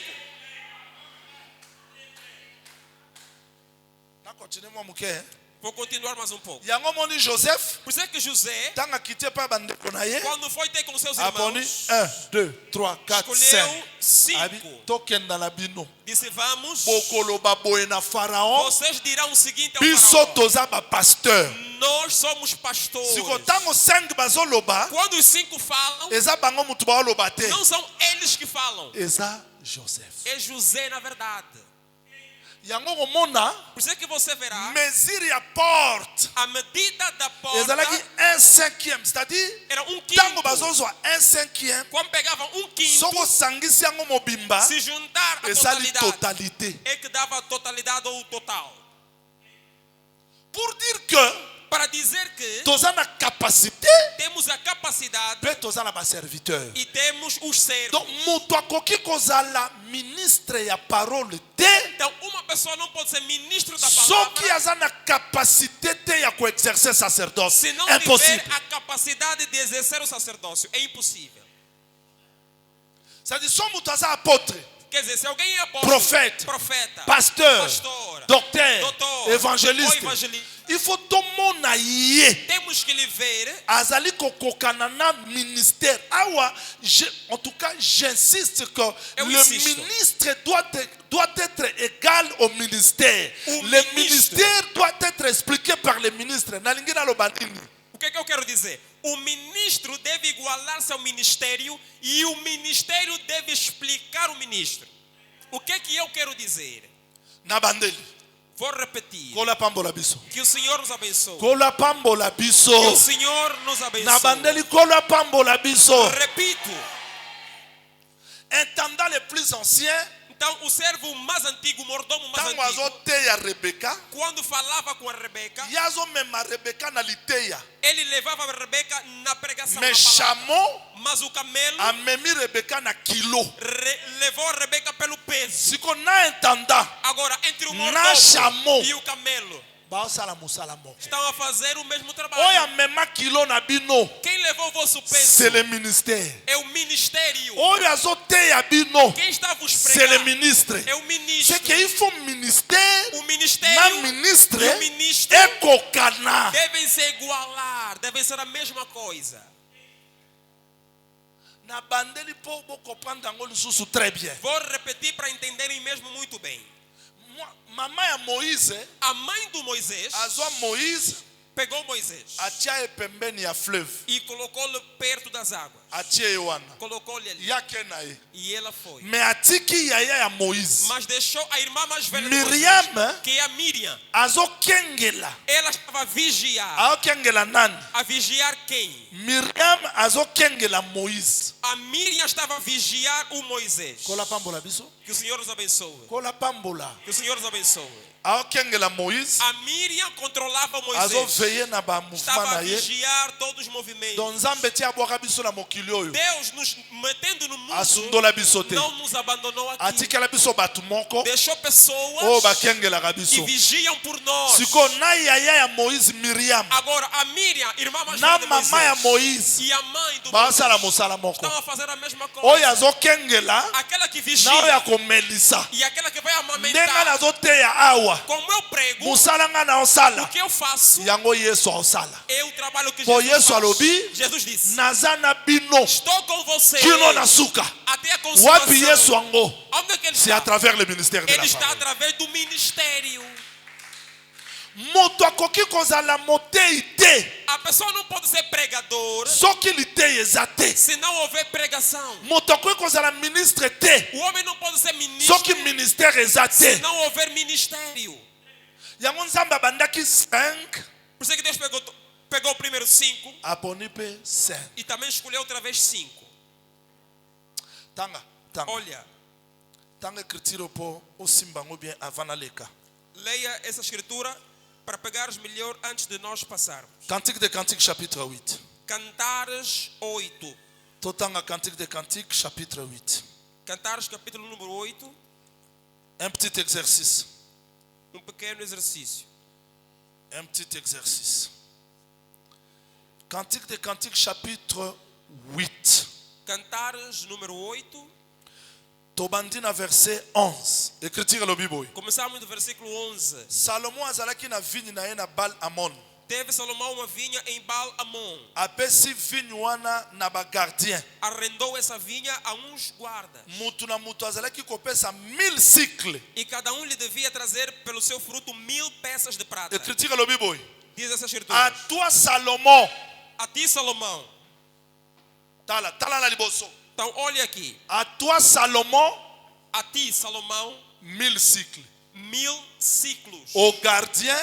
Na continue mwa muke, hein? Vou continuar mais um pouco. Yango moni Joseph, Por isso é que José, ntango akiti epai ya bandeko na ye, quando foi ter com seus aponi irmãos, 1, 2, 3, 4, escolheu 5. Abi 5. tokenda na bino. Disse, vamos, Bokoloba boye na Pharaon, vocês dirão o seguinte ao biso faraó: toza bapasteur. nós somos pastores. Siko ntango 5 bazoloba, Quando os 5 falam, eza bango mutu baoloba te. não são eles que falam. Eza Joseph. É José na verdade. Yango komona, Por isso é que você verá mesure ya porte. a medida da porta Ezalaki 1/5, c'est-à-dire, era ntango quinto. bazozwa 1/5, Quando pegavam quinto, soko osangisi yango mobimba, se juntar a ezali totalidade, totalité. é que dava a totalidade ou o total. Pour dire que Para dizer que toza na capacité, temos a capacidade pe toza na baserviteur. e temos os servos. Donc moto akoki kozala ministre ya parole te, Então, uma pessoa não pode ser ministro da soki palavra aza na capacité te ya koexercer sacerdoce. se não Impossible. tiver a capacidade de exercer o sacerdócio. É impossível. C'est-à-dire, so moto aza apôtre, Quer dizer, se alguém é apóstolo, Prophète, profeta, pasteur, pastor, docteur, doutor, évangéliste, ou evangelista, il faut tomona ye. temos que lhe ver. Azali kokokana na ministère. Awa, en tout cas, j'insiste que Eh oui, le c'est chaud. ministre doit être égal au ministère. O Le ministre. ministère doit être expliqué par le ministre. Nalingi na lobandini. O que eu quero dizer? O ministro deve igualar-se ao ministério e o ministério deve explicar o ministro. O que eu quero dizer? Na bandeli. Vou repetir. Kola pambola biso. Que o Senhor nos abençoe. Kola pambola Que o biso. Senhor nos abençoe. Na bandeli kola pambola biso. Repito. Intendant les plus anciens, Então, o servo mais antigo, o mordomo mais tango antigo, azoteya Rebecca, quando falava com a Rebeca, yazo mema Rebecca na liteya. ele levava a Rebeca na pregação Mais da palavra. chameau Mas o camelo amemi Rebecca na kilo. levou a Rebeca pelo peso. Siko na intendant, Agora, entre o Na mordomo chameau. e o camelo, baosala mosala moko. estão a fazer o mesmo trabalho. Oyo amema kilo na bino, Quem levou o vosso c'est peso le ministère. é o ministério. Oyo azoteya bino, Quem está a vos c'est le pregar ministre. é o ministro. C'est qu'il faut ministère, O na ministério ministre, e o ministro ekokana. devem se igualar, devem ser a mesma coisa. Na bandeli po bo comprendre yango lisusu très bien. Vou repetir para entenderem mesmo muito bem. Mama ya Moïse, A mãe do Moisés azwa Moïse, pegou Moisés atia ye pembeni ya fleuve, e colocou-lhe perto das águas. atia ye wana. Colocou-lhe ali. Yake na ye. E ela foi. Mais atiki yaya ya Moïse, Mas deixou a irmã mais velha de Miriam, Moisés, que é a Miriam. azokengela. Ela estava a vigiar. Aokengela nani? A vigiar quem? Miriam azokengela Moïse. A Miriam estava a vigiar o Moisés. Kola pambola biso. Que o Senhor nos abençoe. Kola pambola. Que o Senhor nos abençoe. Aokengela Moïse. A Miriam controlava o Moisés. Azoveye na ba mouvement Estava na a ye. vigiar todos os movimentos. Don Nzambe tia abwaka biso na mokili oyo. Deus nos metendo no mundo Asundola biso te. não nos abandonou aqui. Atikela biso bato moko. Deixou pessoas Oyo bakengelaka que biso. vigiam por nós. Siko na yaya ya Moïse Miriam. Agora, a Miriam, irmã mais Na velha de mama ya Moisés, Moïse. e a mãe do Basala Moisés mosala moko. estão a fazer a mesma Oyo coisa. azokengela. Aquela que Na oyo vigia akomelisa. e aquela que vai Ndenga amamentar. nazoteya awa. awa Como eu prego, musala nga na osala o que eu faço yango Yesu osala é o trabalho que po Jesus Yesu faz. alobi Jesus disse: naza na bino estou com você kino na suka até a wapi consumação. Yesu yango Onde é que ele c'est à está? travers le ministère de Ele la está parole através do ministério. moto akoki kozala motei te A pessoa não pode ser pregador soki litei eza te se não houver pregação. moto akoki kozala ministre te O homem não pode ser ministro soki ministère eza se te não houver ministério. yango nzambe abandaki 5 Por isso é que Deus pegou primeiro 5 aponi mpe 5 e também escolheu outra vez 5. tanga Olha, tanga écriture mpo osimba yango bien avant naleka leia essa escritura para pegares melhor antes de nós passarmos. Cantique de Cantique chapitre 8 Cantares 8. totanga Cantique de Cantique chapitre 8 Cantares capítulo número 8. un petit exercice Pequeno exercício. un petit exercice Cantique de Cantique chapitre 8 Cantares número 8. tobandi na verset 11 écriture elobi boye Começamos do versículo 11. Salomo azalaki na vigne na ye na Baal Amon Teve Salomão uma vinha em Baal-Amon. apesi vigne wana na bagardien Arrendou essa vinha a uns guardas. mutu na mutu azalaki kopesa 1000 cycles E cada um lhe devia trazer pelo seu fruto 1000 peças de prata. écriture elobi boye Diz essa escritura. a toi Salomon A ti, Salomão. tala na liboso Então, olha aqui. a toi Salomon A ti, Salomão, 1000 cycles 1000 ciclos. au gardien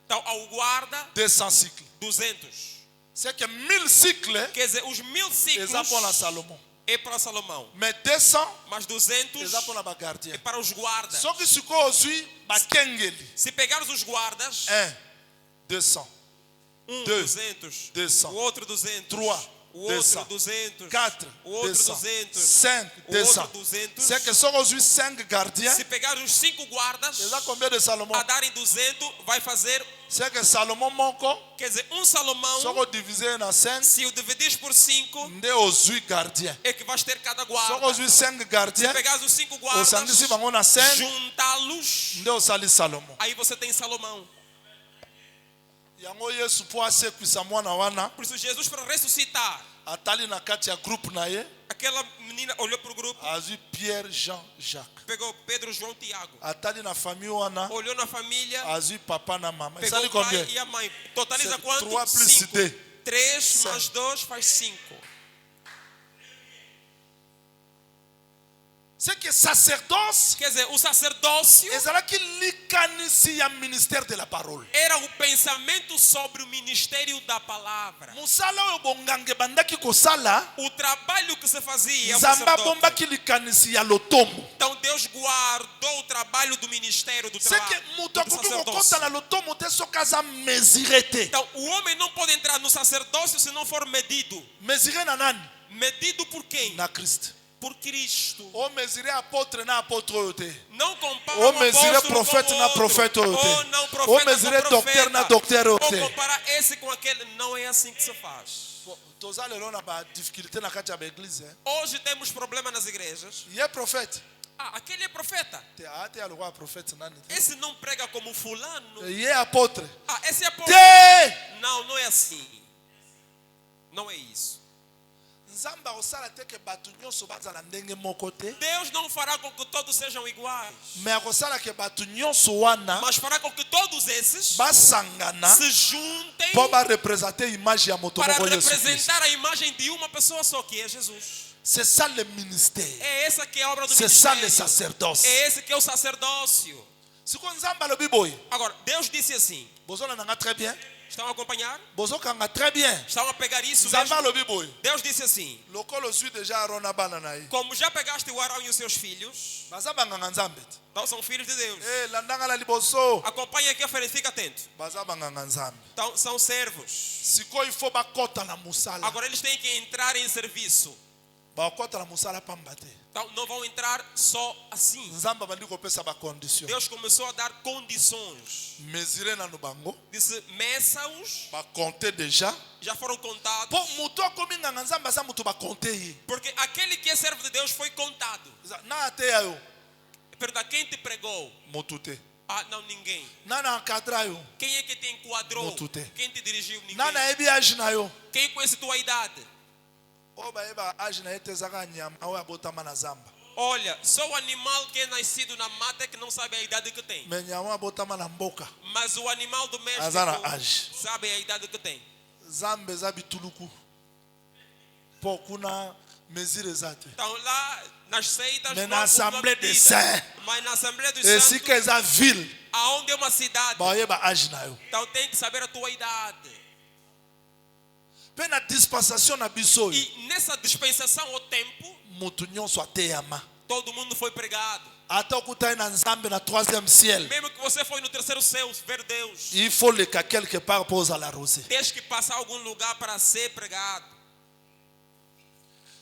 Então, ao guarda, 200 cycles 200. c'est que 1000 cycles Quer dizer, os 1000 ciclos eza mpona Salomon é para Salomão. mais 200 Mas 200 eza mpona é bagardien para os guardas. soki sikoyo ozwi bakengeli Se pegarmos os guardas, 1 200 um 200, 200, 200, o outro 200, 3, o outro 200, 200, 4 o outro 200 200, 5 o 200 outro 200. c'est que soki ozwi 5 gardiens Se pegar os 5 guardas eza combien de Salomon a darem 200, vai fazer, c'est que Salomon moko quer dizer, um Salomão. soki odivise na 5 Se o dividir por 5, nde ozwi gardien é que vais ter cada soki guarda. ozwi 5 Se gardiens pegar os 5 guardas, osangisi bango na 5 juntá-los, nde osali Salomon aí você tem Salomão. yango Yesu mpo asekwisa mwana wana Por isso Jesus, para ressuscitar, atali na kati ya groupe na ye aquela menina olhou para o grupo, azwi Pierre Jean Jacques pegou Pedro, João, Tiago, atali na famille wana olhou na família, azwi papa na mama pegou esali o pai combien e a mãe. Totaliza C'est quanto? 3 plus 5. 2. 3 mais 2 faz 5. c'est que sacerdoce Quer dizer, o sacerdócio ezalaki likanisi ya ministère de la parole era o pensamento sobre o ministério da palavra. mosala oyo bongange bandaki kosala O trabalho que se fazia, o nzambe sacerdote. abombaki likanisi ya lotomo Então Deus guardou o trabalho do ministério do c'est trabalho. que moto akoki sacerdócio. kokota na lotomo te soki aza mesure te Então o homem não pode entrar no sacerdócio se não for medido. mesure na nani Medido por quem? na Kristo Por Cristo. o mesure apôtre na apôtre oyo te Não compara o um mesure apóstolo prophète com na outro. prophète oyo Ou te não o profeta mesure com docteur na profeta. docteur oyo Ou te comparar esse com aquele. Não é assim que se faz. toza lelo na badifficulté na kati ya baeglise Hoje temos problema nas igrejas. ye prophète Ah, aquele é profeta. te ate alikuwa prophète nani te Esse não prega como fulano. ye apôtre Ah, esse é apóstolo. te Não, não é assim. Não é isso. nzambe akosala te ke bato nyonso bazala ndenge moko te Deus não fará com que todos sejam iguais. me akosala ke bato nyonso wana Mas fará com que todos esses basangana se juntem mpo barepresente image ya moto para moko Yesu Kristo. representar a imagem de uma pessoa só, que é Jesus. C'est ça le ministère. É essa que é a obra do C'est ça ministério. le sacerdoce. É esse que é o sacerdócio. siko nzambe alobi boye Agora, Deus disse assim. bozolanda très bien Estão a acompanhar? bozokanga très bien Estão a pegar isso nzambe mesmo? alobi boye Deus disse assim. lokolo ozwi deja aron na bana na ye Como já pegaste o Arão e os seus filhos, baza banganga nzambe te então são filhos de Deus. landanga na liboso Acompanha aqui a frente, fica atento. baza banganga nzambe Então, são servos. sikoyo ifo bakota na mosala Agora eles têm que entrar em serviço. bakota na mosala pamba te Então não vão entrar só assim. nzambe abandi kopesa bacondition Deus começou a dar condições. mesure nano bango Disse, meça-os, bakonte deja já foram contados. mpo moto akomi nganga nzambe aza moto bakonte ye Porque aquele que é servo de Deus foi contado. na ateya yo Pergunta, quem te pregou? moto te Ah, não, ninguém. Nana encadra yo. Quem é que te enquadrou? Muito tem. Quem te dirigiu? Ninguém. Nana ebi age na yo. Quem conhece tua idade? Oba eba age na ete zaka nyama o abotama na zamba. Olha, só o animal que é nascido na mata é que não sabe a idade que tem. Me nyama abotama na mboka. Mas o animal doméstico Azana age. sabe a idade que tem. Zambe za bituluku. Pokuna mesure zate. Então lá nas seitas, Mais não há na Assemblée medida. des Saints. Mas na Assembleia dos Esi Santos, que eza ville. aonde é uma cidade, Ba eba age na yo. então tem que saber a tua idade. Pe na dispensation na biso. E nessa dispensação ao tempo, Mutu nyonso ateyama. todo mundo foi pregado. Ata okutai na nzambe na 3e ciel. Mesmo que você foi no terceiro céu ver Deus, Il faut le quelque part pour la rosée. tens que passar a algum lugar para ser pregado.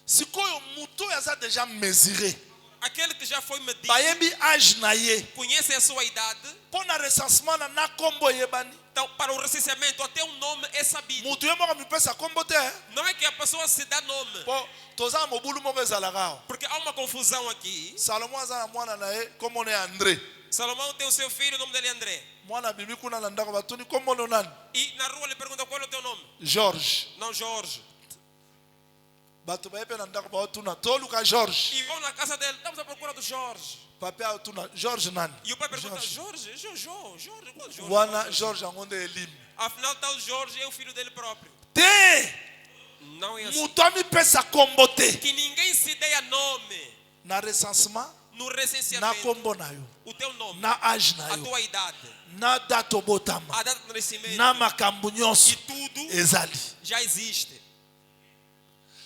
Sikoyo mutu yaza déjà mesuré. Aquele que já foi medido, Bayebi age na ye. conhece a sua idade. Pour na recensement na kombo yebani. Então, para o recenseamento, até o nome é sabido. Mutu ye moko mi pesa kombo te. Não é que a pessoa se dá nome. Po toza mobulu moko ezalaka. Porque há uma confusão aqui. Salomon aza na mwana na ye kombo ne André. Salomão tem o seu filho, o nome dele é André. Mwana bimi kuna na ndako batuni kombo no nani? E na rua ele pergunta qual é o teu nome. George. Não, Jorge. Bato bayepe na ndako batuna toluka George. E vão na casa dele, estamos à procura do Jorge. Pape atuna George nani? E o pai pergunta, George. Jorge, qual Jorge? Wana George angonde elim. Afinal, tal Jorge é o filho dele próprio. Te Não é assim. mutu ami pesa kombo te. Que ninguém se dê a nome Na recensement no na recenseamento. kombo na yo. O teu nome, Na age na a yo. tua idade, Na date obotama. a data de nascimento Na makambo e nyonso tudo ezali. já existe.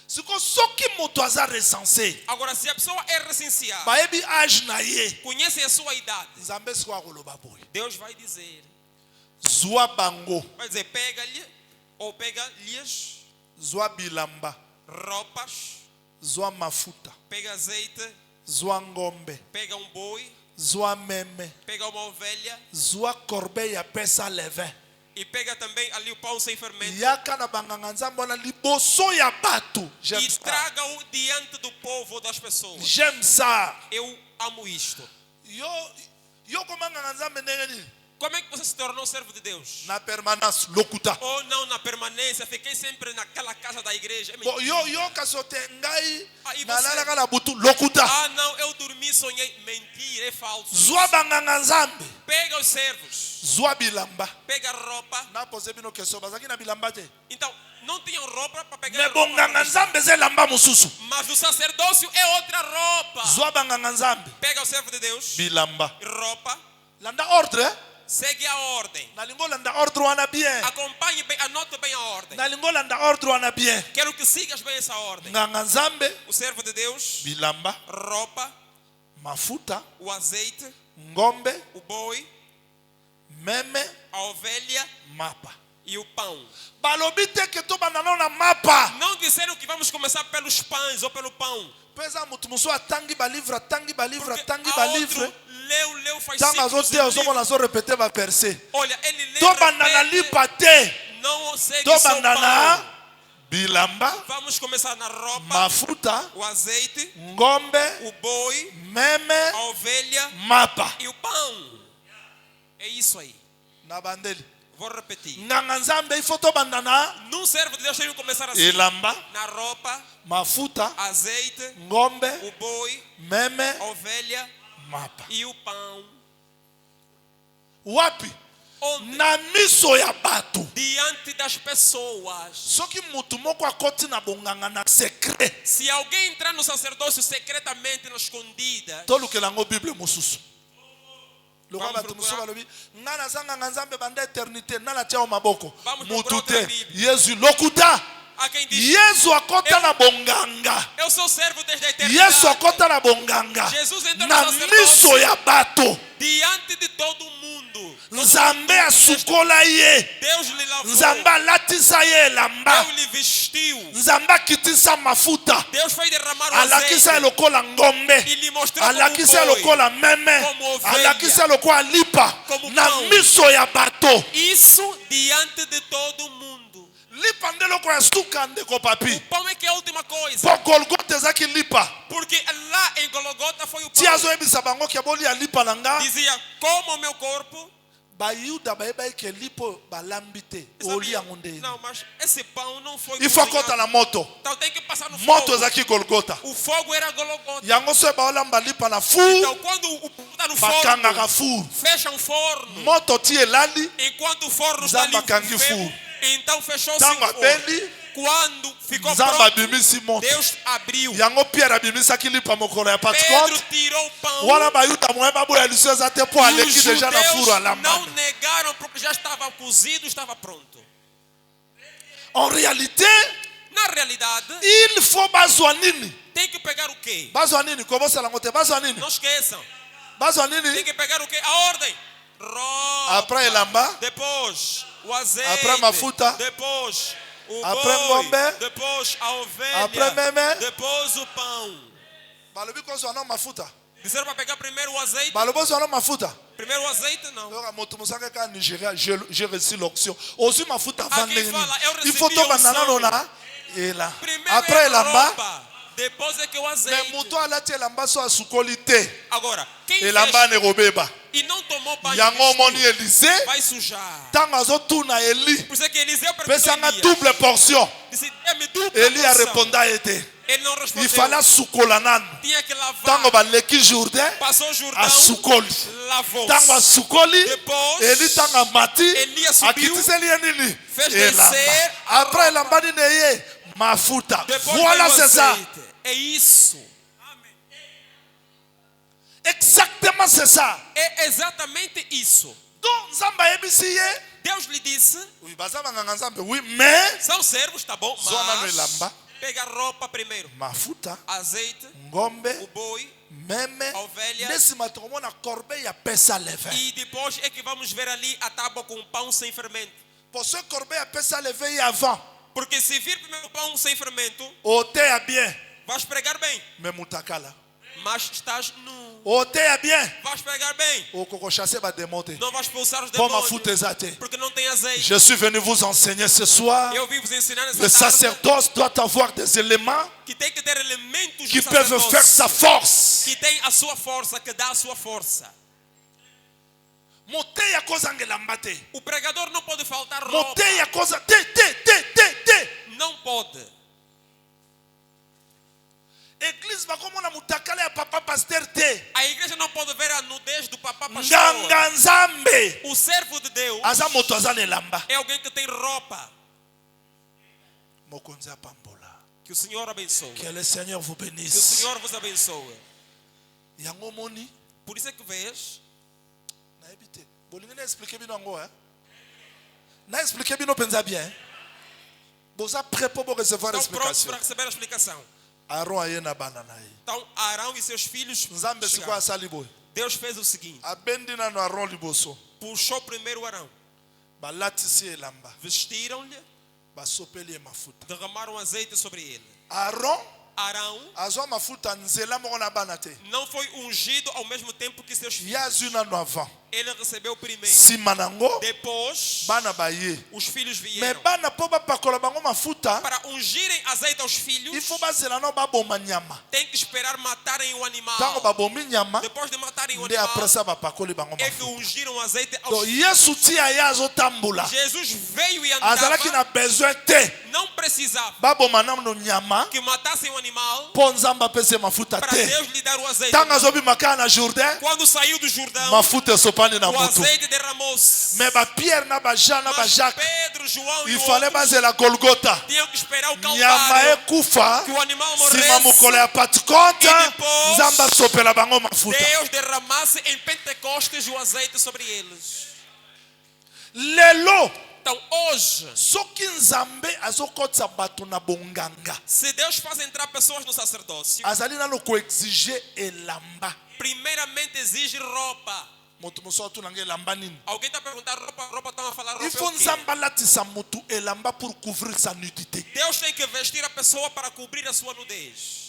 Siko soki moto aza recensé. Agora, se a pessoa é recenseada, Bayebi age na ye. conhece a sua idade, Nzambe siko akoloba boye. Deus vai dizer, Zwa bango. vai dizer, pega-lhe ou pega-lhes Zwa bilamba. roupas, Zwa mafuta. pega azeite, Zwa ngombe. pega boi, Zwa meme. pega uma ovelha Zwa corbeille ya pesa levin. e pega também ali o pão sem fermento Yaka na banganga nzambe wana liboso ya bato. J'aime e ça. traga-o diante do povo, das pessoas. J'aime ça. Eu amo isto. Yo komanganga nzambe ndenge nini? Como é que você se tornou servo de Deus? Na permanence lokuta. Ou não na permanência, fiquei sempre naquela casa da igreja. É Bo mentira. yo kasote ngai Ah, e na você? lalaka na butu lokuta. Ah, não, eu dormi, sonhei. Mentira, é falso. Zwa banganga nzambe. Pega os servos, Zwa bilamba. pega roupa. Na pose bino question bazaki na bilamba te. Então, não tinham roupa para pegar Me roupa. bonganga nzambe ze lamba mususu. Mas o sacerdócio é outra roupa. Zwa banganga nzambe. Pega o servo de Deus, Bilamba. roupa, Landa ordre. segue a ordem. Nalingo landa ordre wana bien. Acompanhe bem, anote bem a ordem. Nalingo landa ordre wana bien. Quero que sigas bem essa ordem. Nganga nzambe. O servo de Deus, Bilamba. roupa, Mafuta. o azeite, Ngombe. o boi, Meme. a ovelha Mapa. e o pão. Balobi te ke to banana na mapa. Não disseram que vamos começar pelos pães ou pelo pão. Pesa mutu muso atangi balivre, tangi balivre, Porque tangi a balivre. outro leu faz Tanga ciclos zote no ozomo livro. na zo répéter ba verset. Olha, ele lê, To banana repete, lipa te. não segue To só o banana pão. bilamba, Vamos começar na roupa, mafuta, o azeite, ngombe, o boi, meme, a ovelha mapa. e o pão. É isso aí. Na bandeli. Vou repetir. Nganga nzambe ifo to banana Num servo de Deus tem que começar assim. ilamba, Na roupa, mafuta, azeite, ngombe, o boi, meme, a ovelha mapa. e o pão. Wapi? Onde? Na miso ya bato. Diante das pessoas. Soki mutu moko akoti na bonganga na secret. Se alguém entrar no sacerdócio secretamente, na escondida, Tolukela ngo Bible mususu. Loka Vamos bato mususu procurar. balobi ngana sanga nzambe banda eternité nana tia o maboko. Vamos Mutu procurar outra te. Bíblia. Yesu lokuta. há quem diz, Yesu akota na bonganga. eu sou servo desde a eternidade. Yesu akota na bonganga. Jesus entrou Na no sacerdócio miso ya bato. diante de todo mundo. Nzambe asukola ye. Deus lhe lavou. Nzambe alatisa ye elamba. Deus lhe vestiu. Nzambe akitisa mafuta. Deus fez derramar o Alakisa azeite lokola ngombe. e lhe mostrou como Alakisa boi, lokola meme. como ovelha, Alakisa lokola lipa. como Na pão. miso ya bato. Isso diante de todo mundo. Lipa nde lokola ya suka ndeko papi. Pão é que é a última coisa. Po Golgotha ezaki lipa. Porque lá em Golgota foi o pão. Ti azo azoyebisa bango ke bolia lipa na nga. Dizia, como o meu corpo. Bayuda bayeba ke lipo balambi te. Oli yango nde. Não, mas esse pão não foi Il faut cozinhado. kota na moto. Então tem que passar no Moto fogo. ezaki Golgota. O fogo era Golgota. Yango so baolamba lipa na fu. Então quando o pão está no Bakangaka forno, fu. fecha um forno. Moto ti elali. Enquanto o forno está ali, Nzamba kangi ferro, fu. então fechou-se Tango o forno. abeli. Quando ficou Nzamba pronto, bimisi moto. Deus abriu. Yango Pierre abimisaki lipa mokolo ya Pedro Pentecôte. tirou o pão. Wana bayuda moye baboya liso eza te po E os aleki deja na furo judeus alamba. não negaram porque já estava cozido, estava pronto. En réalité, Na realidade, il faut bazwa nini? tem que pegar o quê? Bazwa nini? Kobosala ngo te bazwa nini? Não esqueçam. Bazwa Tem nini? que pegar o quê? A ordem. Roupa. Après elamba, Depois o azeite. Après mafuta. Depois o Après boi. ngombe. Depois a ovelha. Après meme. Depois o pão. balobi kozwa no mafuta. Disseram para pegar primeiro o azeite. Balobi kozwa no mafuta. Primeiro o azeite, não. Yoka moto musaka ka Nigeria, j'ai reçu l'onction. Ozwi mafuta Aqui vandeni. fala, eu recebi Il faut to banana onção. nona. Ela. Primeiro Après é a elamba, roupa. Depois é que o mais azeite. moto alati elamba so asukoli te. Agora, quem Elamba fez nekobeba. e não tomou banho Yango omoni vestido, Élysée, vai sujar. ntango azotuna Eli, Por isso é que Eliseu perguntou a pesanga Elias. double portion. Disse, dê-me dupla Eli porção. areponda ete. Ele não respondeu. Il fallait sukola nanu. Tinha que lavar. Ntango baleki Jourdain, Passou o Jordão. asukoli. Lavou. Ntango asukoli, Depois, Eli ntango amati, Elias subiu, akitiseli ye nini? fez Elamba. descer a Après elamba nini eye? Mafuta. Depois Voilà, veio o c'est ça. azeite. É isso. Exactement, c'est ça. É exatamente isso. Donc, Nzamba ayebisi ye. Deus lhe disse, Oui, baza banganga Nzambe. Oui, mais são servos, tá bom, Zona no mas elamba. pega a roupa primeiro. mafuta, Azeite, ngombe, o boi, meme, a ovelha. ndesima tokomona corbeille ya pesa levain. e depois é que vamos ver ali a tábua com pão sem fermento. Pour ce corbeille ya pesa levain ye avant, Porque se vir primeiro o pão sem fermento, oteya bien, vais pregar bem, mais mutakala. mas estás nu. Oteya bien, Vais pregar bem, okoko chasser ba démon te. não vais expulsar os Pour demônios, mafuta eza te. porque não tem azeite. Je suis venu vous enseigner ce soir. Eu vim vos ensinar Le nessa tarde sacerdoce doit avoir des éléments que tem que ter elementos qui do peuvent faire sacerdócio, sa force. que tem a sua força, que dá a sua força. Moteya kozangela mbate. O pregador não pode faltar roupa. Moteya koza te. Não pode. Église bakomona mutakala ya papa pasteur te. A igreja não pode ver a nudez do papá pastor. Nganga nzambe. O servo de Deus Aza moto aza na elamba. é alguém que tem roupa. Mokonzi apambola. Que o Senhor abençoe. Que le Seigneur vous Que o bénisse. Senhor vos abençoe. Yango moni Por isso é que vês, na ebite. Bolingi na expliquer bino ngo hein. Na expliquer bino penza bien. Boza prêt pour recevoir estão prontos explication. para receber a explicação. Aaron aye na bana na ye. Então Arão e seus filhos Nzambe siko chegaram. asali boy. Deus fez o seguinte: Abendi na no Aaron liboso. puxou primeiro Arão, Balatisi elamba. vestiram-lhe, Basopeli ye mafuta. derramaram azeite sobre ele. Aaron Arão azwa mafuta nzela moko na bana te. não foi ungido ao mesmo tempo que seus filhos. Yazwi na no avant. Ele recebeu primeiro. Sima nango Depois, bana baye. os filhos Mais vieram. bana po bapakola bango mafuta, Para ungirem azeite aos il filhos, faut bazela no baboma nyama. tem que esperar matarem o animal. Tango babomi nyama, Depois de matarem o nde animal, après ça bapakoli bango é que mafuta. ungiram azeite aos Donc filhos. Yesu tia ye azotambula. Jesus veio e andava, Azalaki na besoin te. não precisava Baboma nano nyama, que matassem o animal po nzamba apese mafuta para te. Deus lhe dar o azeite. Tango azobima kaka na Jourdain, Quando saiu do Jordão, mafuta esopani na o motu. azeite derramou-se. Mais ba Pierre na ba Jean na ba Mas Jacques, Pedro, João e il fallait outros bazela Golgotha. tinham que esperar o Nyama calvário, ekufa, que o animal sima mokolo morresse, ya Pentecôte, E depois, nzamba asopela bango mafuta. Deus derramasse em Pentecostes o azeite sobre eles. Lelo, Então hoje, soki nzambe azokotisa bato na bonganga, se Deus faz entrar pessoas no sacerdócio, azali nano koexige elamba. primeiramente exige roupa. Moto mosusu atunanga elamba nini? Alguém está a perguntar roupa, estão a falar roupa. Il é faut o quê? nzambe alatisa motu elamba pour couvrir sa nudité. Deus tem que vestir a pessoa para cobrir a sua nudez.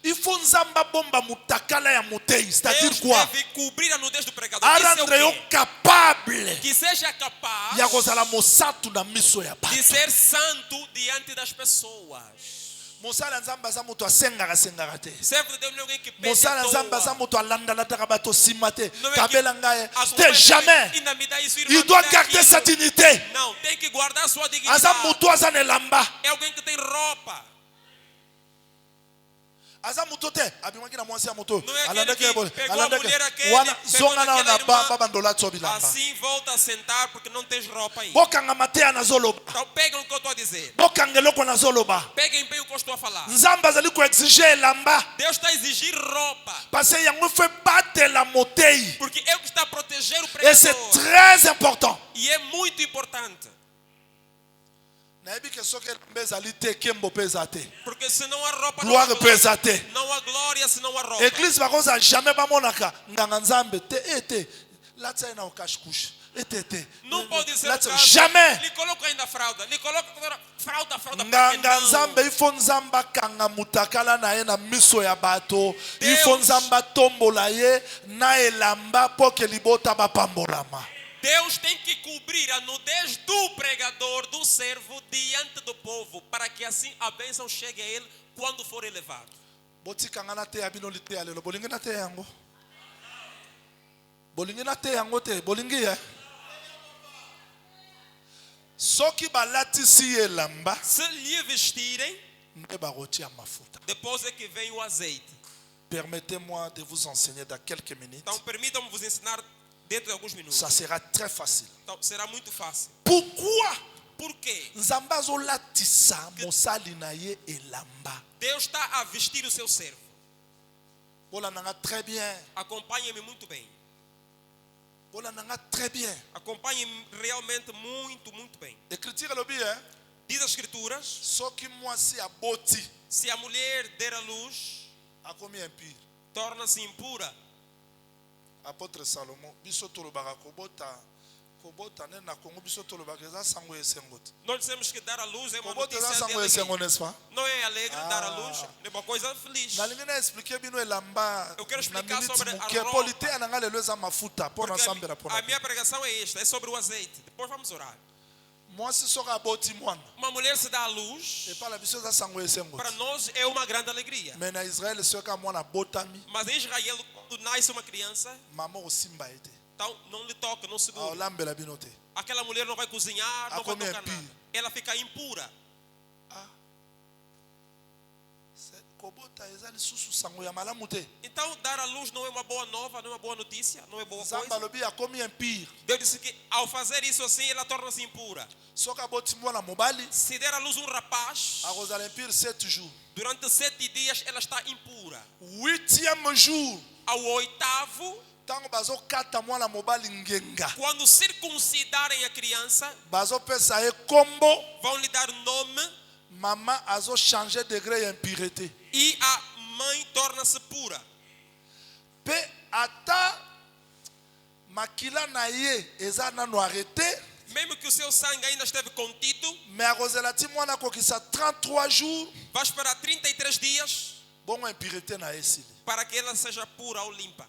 Il faut nzamba bomba mutakala ya motei, c'est-à-dire Deus quoi? deve cobrir a nudez do pregador. Isso é o Arendre yo quê? capable Que seja capaz ya kozala mosantu na miso ya de bato. ser santo diante das pessoas. Mosala nzambe aza mutu asengaka sengaka te. Servo de Deus não é alguém que pede Mosala à nzambe aza toa. mutu alandalataka bato nsima te. Não é Kabela ngai a sua te mãe jamais. ainda me dá isso, irmã, Il me doit dá garder aquilo. sa dignité. Não, tem que guardar sua Aza dignidade. mutu aza na elamba. É alguém que tem roupa. Aza mutu te abimaki na mwasi ya moto Não é aquele alandaki que ebole pegou a mulher aquele, wana pegou zonga na naquela na irmã. babandola tso bilamba. Assim volta a sentar porque não tens roupa aí. Bokanga mateya nazoloba. Então pegam o que eu estou a dizer. Bokanga eloko nazoloba. Peguem bem o que eu estou a falar. Nzambe azali koexige elamba. Deus está a exigir roupa. Parce que yango fe batela motei. Porque é o que está a proteger o Et c'est pregador. très important. E é muito importante. Nayebi ke soki elamba ezali te kembo mpe eza te. Porque se não há roupa, não há Gloire mpe glória. eza te. Não há glória se não há roupa. Église bakoza jamais bamonaka nganga nzambe te ete latisa ye na okashkushe ete Não pode ser o latisa caso. jamais. Lhe coloca ainda fralda. Lhe coloca fralda porque Nganga não. nzambe ifo nzambe akanga mutakala na ye na miso ya bato. Deus. Ifo nzambe atombola ye na elamba mpo ke libota bapambolama. Deus tem que cobrir a nudez do pregador, do servo, diante do povo, para que assim a bênção chegue a ele quando for elevado. Botikanga na te ya bino liteya lelo bolingi na te yango. Bolingi na te yango te bolingi ye. Soki balatisi ye elamba Se lhe vestirem, nde bakotia mafuta. depois é que vem o azeite. Permettez-moi de vous enseigner dans quelques minutes. Então permitam-me vos ensinar dentro de alguns minutos. Ça sera très facile. Então será muito fácil. Pourquoi Por quê? nzambe azolatisa mosali na ye elamba? Deus está a vestir o seu servo. Bolananga très bien. Acompanhem-me muito bem. Bolananga très bien. Acompanhem-me realmente muito, muito bem. Écriture elobi hein? Diz as escrituras, Soki mwasi aboti se a mulher der a luz, akomi impure. torna-se impura. Apôtre Salomon biso tolobaka kobota ne na Congo biso tolobaka eza sango esengo te. Nós dizemos que dar a luz é uma Kobota eza notícia de sango esengo, alegria. n'est-ce pas? Não é alegre dar a Ah. luz, é uma coisa feliz. Nalingi na expliquer bino elamba Eu quero na explicar minute sobre a muke roupa. politeya nanga lelo eza mafuta mpo Porque nasambela mpo a na minha pregação é esta, é sobre o azeite. Depois vamos orar. mwasi soki aboti mwana Uma mulher se dá a luz, epala biso eza sango esengo para te. nós é uma grande alegria. Mais na Israël soki mwana abotami Mas em Israel, quando nasce uma criança, mama osimba ye te então não lhe toca, não segura. aolambela bino te. Aquela mulher não vai cozinhar, não vai come tocar impure. nada. Ela fica impura. Kobota eza lisusu sango ya malamu te. Então dar a luz não é uma boa nova, não é uma boa notícia, não é boa Nzambe coisa. alobi akomi impire. Deus disse que ao fazer isso assim, ela torna-se impura. Soki aboti mwana mobali Se der à luz um rapaz, akozala impire 7 jours. durante 7 dias ela está impura. 8e jour Ao 8º, ntango bazokata mwana mobali ngenga quando circuncidarem a criança, bazopesa ye kombo vão lhe dar nome mama azochange degré ya impureté e a mãe torna-se pura. mpe ata makila na ye eza nano arrêté Mesmo que o seu sangue ainda esteve contido, mais akozela ti mwana akokisa 33 jours vai esperar 33 dias bongo impureté na ye esili. para que ela seja pura ou limpa.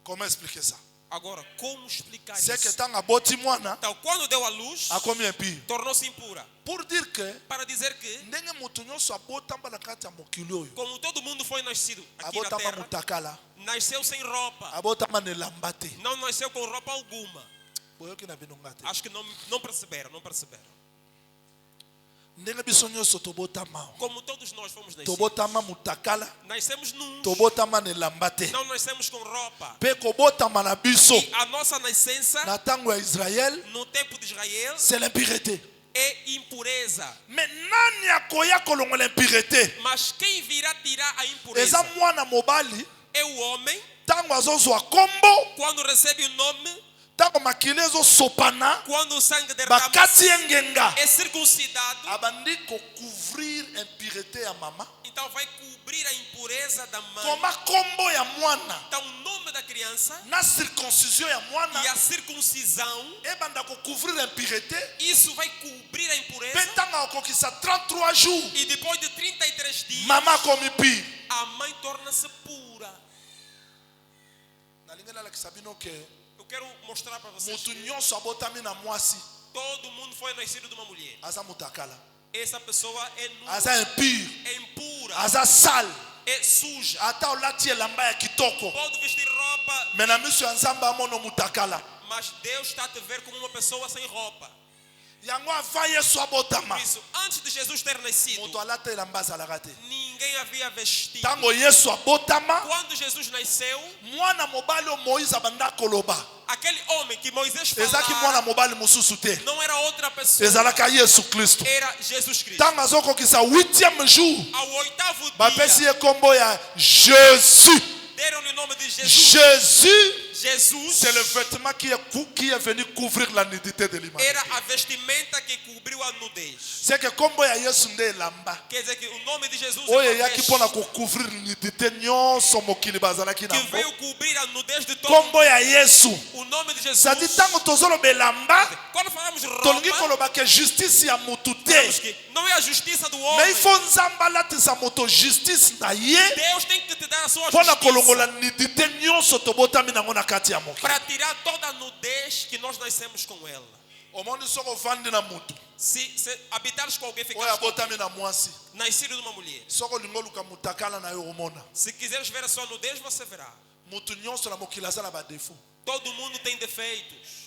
Comment expliquer ça? Agora, como explicar C'est que isso? ntango aboti mwana Então, quando deu a luz, akomi impure. tornou-se impura. Pour dire que Para dizer que, ndenge moto nyonso abotamba na kati ya mokili oyo como todo mundo foi nascido aqui na abotamba terra, mutakala nasceu sem roupa, abotamba na elamba te. não nasceu com roupa alguma. Boyoki na bino nga te. Acho que não perceberam, não perceberam. Ndenge biso nyonso tobotama Como todos nós fomos nascidos, tobotama mutakala nascemos nus, tobotama na elamba te. não nascemos com roupa. Mpe kobotama na biso E a nossa nascença, na ntango ya Israël no tempo de Israel, c'est l'impureté. é impureza. Mais nani akoya kolongola impureté? Mas quem virá tirar a Eza impureza mwana mobali é o homem, ntango azozwa kombo quando recebe o nome, ntango makili ezosopana quando o sangue derrama, bakati ye ngenga é circuncidado, abandi kocouvrir impureté ya mama então vai cobrir a impureza da mãe. koma kombo ya mwana Então o nome da criança na circoncision ya mwana e a circuncisão, ebanda kocouvrir impureté isso vai cobrir a impureza. mpe ntango akokisa 33 jours E depois de 33 dias, mama akomi pire. a mãe torna-se pura. nalingi nalakisa bino ke Eu quero mostrar para vocês motu que nyonso abotami na mwasi todo mundo foi nascido de uma mulher. aza mutakala essa pessoa é nua, aza impur, é impura, aza sale, é suja. ata olati elamba ya kitoko, Pode vestir roupa, me na miso ya nzambe amono mutakala. mas Deus está a te ver como uma pessoa sem roupa. Yango ava Yesu abotama, Por isso, antes de Jesus ter nascido, moto alata elamba azalaka te. ninguém havia vestido. Tango Yesu abotama, Quando Jesus nasceu, mwana mobali o Moïse abanda koloba, aquele homem que Moisés ezaki falava mwana mobali mususu te, não era outra pessoa, ezalaka Yesu Kristo. era Jesus Cristo. Tango azokokisa 8e jour, Ao 8º bapesi dia, ye kombo ya Jésus. deram-lhe o nome de Jesus. Jésus, Jesus c'est le vêtement qui est venu couvrir la nudité de l'humanité. era a vestimenta que cobriu a nudez. C'est que kombo ya Yesu nde elamba. Quer dizer que o nome de Jesus é Oyo uma eyaki veste mpona kocouvrir nudité nyonso mokili bazalaki que nango. veio cobrir a nudez de todos. Kombo ya Yesu. O nome de Jesus. Zadi tango tozoloba elamba, Quando falamos de tolingi roupa, koloba ke justice ya mutu falamos te. que não é a justiça do Mais homem. il faut nzamba alatisa moto justice na ye Deus tem que te dar a sua mpona justiça kolongola nudité nyonso tobotami nango na kati ya mokili. para tirar toda a nudez que nós nascemos com ela. Omoni soko ovandi na mutu Se habitares com alguém, oyo ficares com abotami na mwasi, nascido de uma mulher. soko olingi oluka mutakala na yo omona. Se quiseres ver a sua nudez, você verá. Mutu nyonso na mokili aza na badefo. Todo mundo tem defeitos.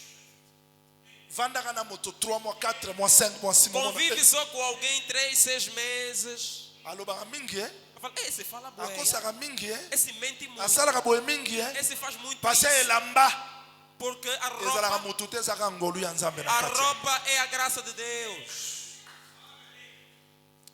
Vandaka na moto 3 mois, 4 mois, 5 mois, 6 mois. Convive só com alguém 3, 6 meses. Alobaka mingi eh? Eu falo, esse fala boa. Akosaka mingi eh? Esse mente muito. Asalaka boye mingi eh? Esse faz muito Parce isso. elamba Porque a ezalaka roupa, mutu te ezalaka ngolu ya nzambe na a kati. roupa é a graça de Deus.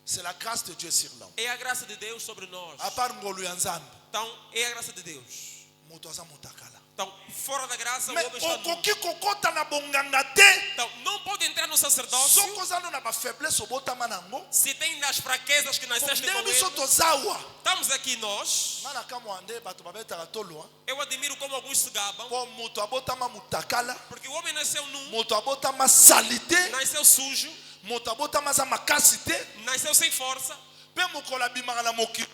C'est la grâce de Dieu sur l'homme. É a graça de Deus sobre nós. À part ngolu ya nzambe, Então, é a graça de Deus. mutu aza mutakala. Então, fora da graça, o Mais homem está nu. okoki kokota na bonganga te. Então, não pode entrar no sacerdócio Soko ozana na ba faiblesse obotama nango. se tem as fraquezas que nasceste com Ndenge biso ele. tozawa. Estamos aqui nós. Ngana kamwa nde bato babetaka tolo. Eu admiro como alguns se gabam. Po mutu abotama mutakala. Porque o homem nasceu nu, Mutu abotama salite. nasceu sujo, Mutu abotama za makasi te. nasceu sem força. Pe mukolo abimaka na mokili.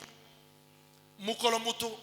Mukolo mutu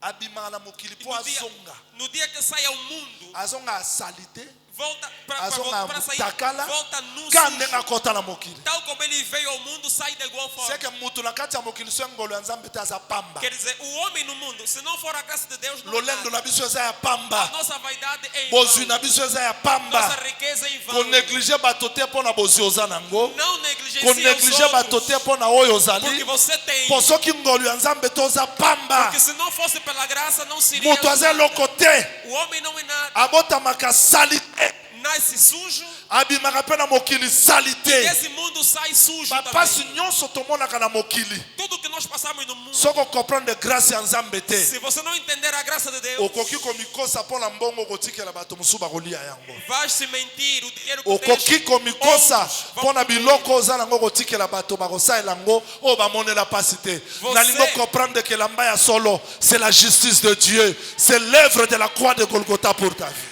abimaka na mokili E po azonga. no dia que sai ao mundo, Azonga asalite. volta Azonga para sair, mutakala. volta nu, Kande sujo. na kota na mokili. Tal como ele veio ao mundo, sai de igual forma. C'est que mutu na kati ya mokili so ngolo ya nzambe te aza pamba. Quer dizer, o homem no mundo, se não for a graça de Deus, não é Lolendo nada. na biso eza ya A pamba. nossa vaidade é em Bozwi vão. na biso eza ya Nossa pamba. riqueza é em vão. Konéglige bato te mpo na bozwi oza nango. Não negligencie Konéglige os bato outros, te mpo na oyo porque ozali. você tem. Po soki ngolo ya nzambe to oza pamba. Porque se não fosse pela graça, não seria. Moto aza eloko te. O homem não é nada. Abotamaka sali te. Nasce sujo Abimaka mpe na mokili sali e te. esse mundo sai sujo Bapasi também. nyonso tomonaka na mokili. Tudo que nós passamos no mundo, Soko comprendre grâce ya nzambe te. se você não entender a graça de Deus, Okoki komikosa mpo na mbongo kotikela bato mosusu bakolia yango. vai se mentir. O dinheiro que Okoki tens, komikosa outros vão mpo na comer. biloko oza nango kotikela bato bakosalela yango oyo bamonela pasi te. Nalingo comprendre que elamba ya solo c'est la justice de Dieu, c'est l'œuvre de la croix de Golgotha pour ta vie.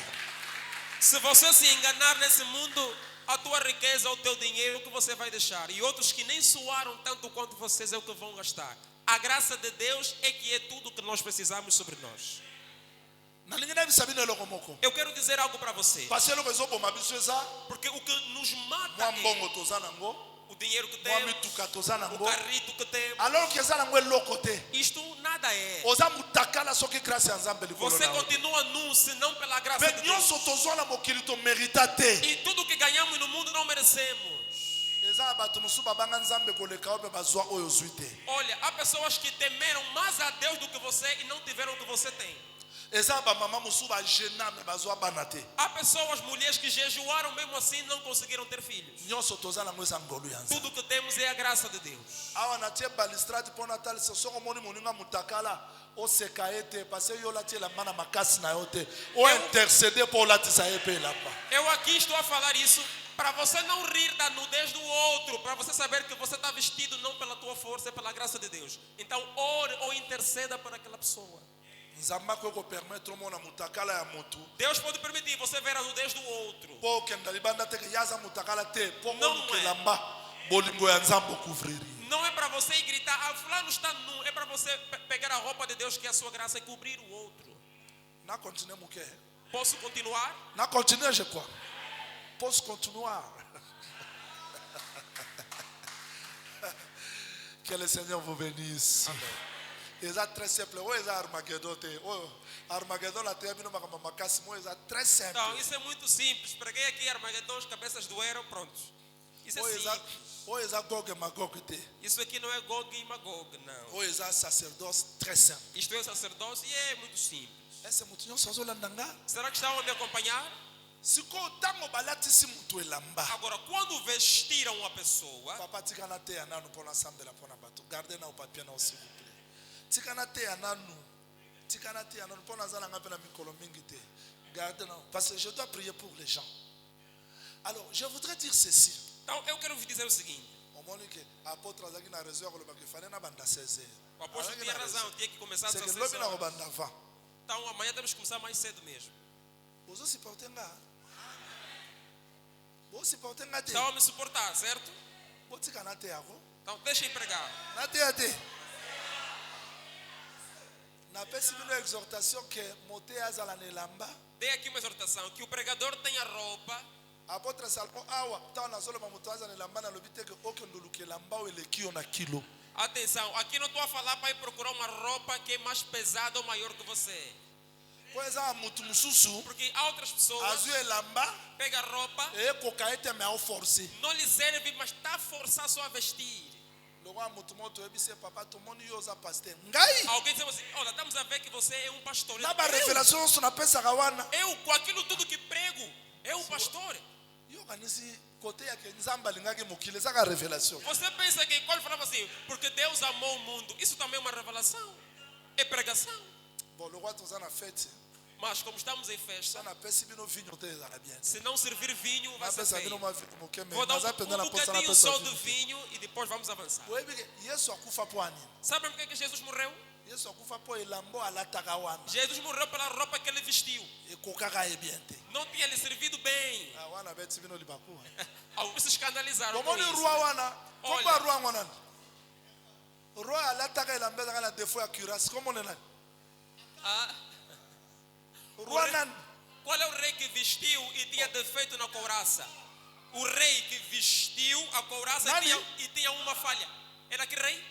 Se você se enganar nesse mundo, a tua riqueza, o teu dinheiro, o que você vai deixar? E outros que nem suaram tanto quanto vocês é o que vão gastar. A graça de Deus é que é tudo que nós precisamos sobre nós. Nalingi nayebisa bino eloko moko. Eu quero dizer algo para você. Parce eloko ezoboma biso eza Porque o que nos mata mwa é mbongo toza nango, o dinheiro que mwa temos, mituka toza o nango, carrito que temos. alors que eza nango eloko te. Isto nada é. Oza mutakala soki grâce ya nzambe likolo Você na yo. continua nu, se não pela graça Mpe de Deus. nyonso tozwa na mokili tomerita te. E tudo que ganhamos no mundo não merecemos. Eza na bato mosusu babanga nzambe koleka oyo mpe bazwa oyo ozwi te. Olha, há pessoas que temeram mais a Deus do que você e não tiveram o que você tem. Eza na bamama mosusu bagena me bazwa bana te. Há pessoas, mulheres que jejuaram mesmo assim não conseguiram ter filhos. Nyonso toza nango eza ngolu ya nzambe. Tudo que temos é a graça de Deus. Awa natie balistrade mpo natalisa soki omoni moninga mutakala oseka ye te parce yo olati elamba na makasi na yo te ointercede mpo olatisa ye mpe elamba. Eu aqui estou a falar isso para você não rir da nudez do outro, para você saber que você está vestido não pela tua força, é pela graça de Deus. Então ore ou interceda por aquela pessoa. Nzambe akoki kopermettre omona mutakala ya motu Deus pode permitir você ver a nudez do outro. mpo okenda libanda te ke yaza mutakala te mpo Não oluka é. elamba bolingo ya nzambe okouvrir. Não é para você ir gritar, ah, fulano está nu. É para você pegar a roupa de Deus, que é a sua graça, e cobrir o outro. Na continue moke. Posso continuar? Na continue je crois. Posso continuar. Que le Seigneur vous bénisse. Et ça très simple. Oui, ça Armageddon. Armageddon la terre bino makamba makasi mo ça très simple. Então, isso é muito simples. Preguei aqui Armagedon, as cabeças doeram, pronto. Isso é simples. Oui, ça Gog et Magog te. Isso aqui não é Gog e Magog, não. Oui, ça sacerdoce très simple. Isto é sacerdócio e é muito simples. Est-ce que mutu nyonso azolandanga? Será que estão a me acompanhar? Siko tango balatisi mutu elamba. Agora, quando vestiram uma pessoa, Papa tikana te ananu pona sambela pona bato. Gardez na o papier na s'il vous plaît. Tikana te ananu. Tikana te ananu pona zala ngapela mikolo mingi te. Gardez na parce que je dois prier pour les gens. Alors, je voudrais dire ceci. então eu quero vos dizer o seguinte. Au moment que apôtre azaki na réseau ko lobaki fane na banda 16h. O apóstolo tinha razão, tinha que começar às C'est que 16 lobi na horas. banda va. Então amanhã temos que começar mais cedo mesmo. Ozo supporter nga. Bo supporter nga te. Estão a me suportar, certo? Bo tikana te yako. Então deixem pregar. Na te ate. Na pesi bino exhortation que mote azala ne lamba. Dei aqui uma exortação que o pregador tenha roupa. Apôtre Salomon awa tawa na solo moto azala ne lamba na lobite que okenduluke lamba o elekio na kilo. Atenção, aqui não estou a falar para ir procurar uma roupa que é mais pesada ou maior que você. Pois a mutu mususu Porque há outras pessoas azu elamba pega roupa, e kokaete me ao forcer. não lhe serve, mas está a forçar só a vestir. Logo a mutu moto ebise papa to moni yo za pasteur. Ngai Alguém diz assim, olha, estamos a ver que você é um pastor. na ba révélation so na pesa kawana. Eu, com aquilo tudo que prego, é um pastor. Yo kanisi côté ya ke nzamba lingaki mokile saka révélation. Você pensa que quando falava assim, porque Deus amou o mundo, isso também é uma revelação, é pregação. Bon, le roi toza na fête. Mas como estamos em festa, Ça na pesi bino vinho te za bien. se não servir vinho, vai Na ser pesa feio. bino ma vinho mokeme. Vou dar Mas apenda na um posta na bocadinho pesa. só do vinho e depois vamos avançar. Oyebi ke Yesu akufa po ani. Sabe por que Jesus morreu? Yesu akufa po elambo alataka wana. Jesus morreu pela roupa que ele vestiu. Ekokaka ebiente. Não tinha lhe servido bem. Ah wana beti bino libaku. Alguns se escandalizaram com Komoni isso. roi wana. Olha. Komba roi wana. Roi alataka elambe za na défaut ya cuirasse. Comment on est là? Ah, Roi nan. qual é o rei que vestiu e tinha defeito na couraça? O rei que vestiu a couraça Nani? e tinha uma falha. Era que rei?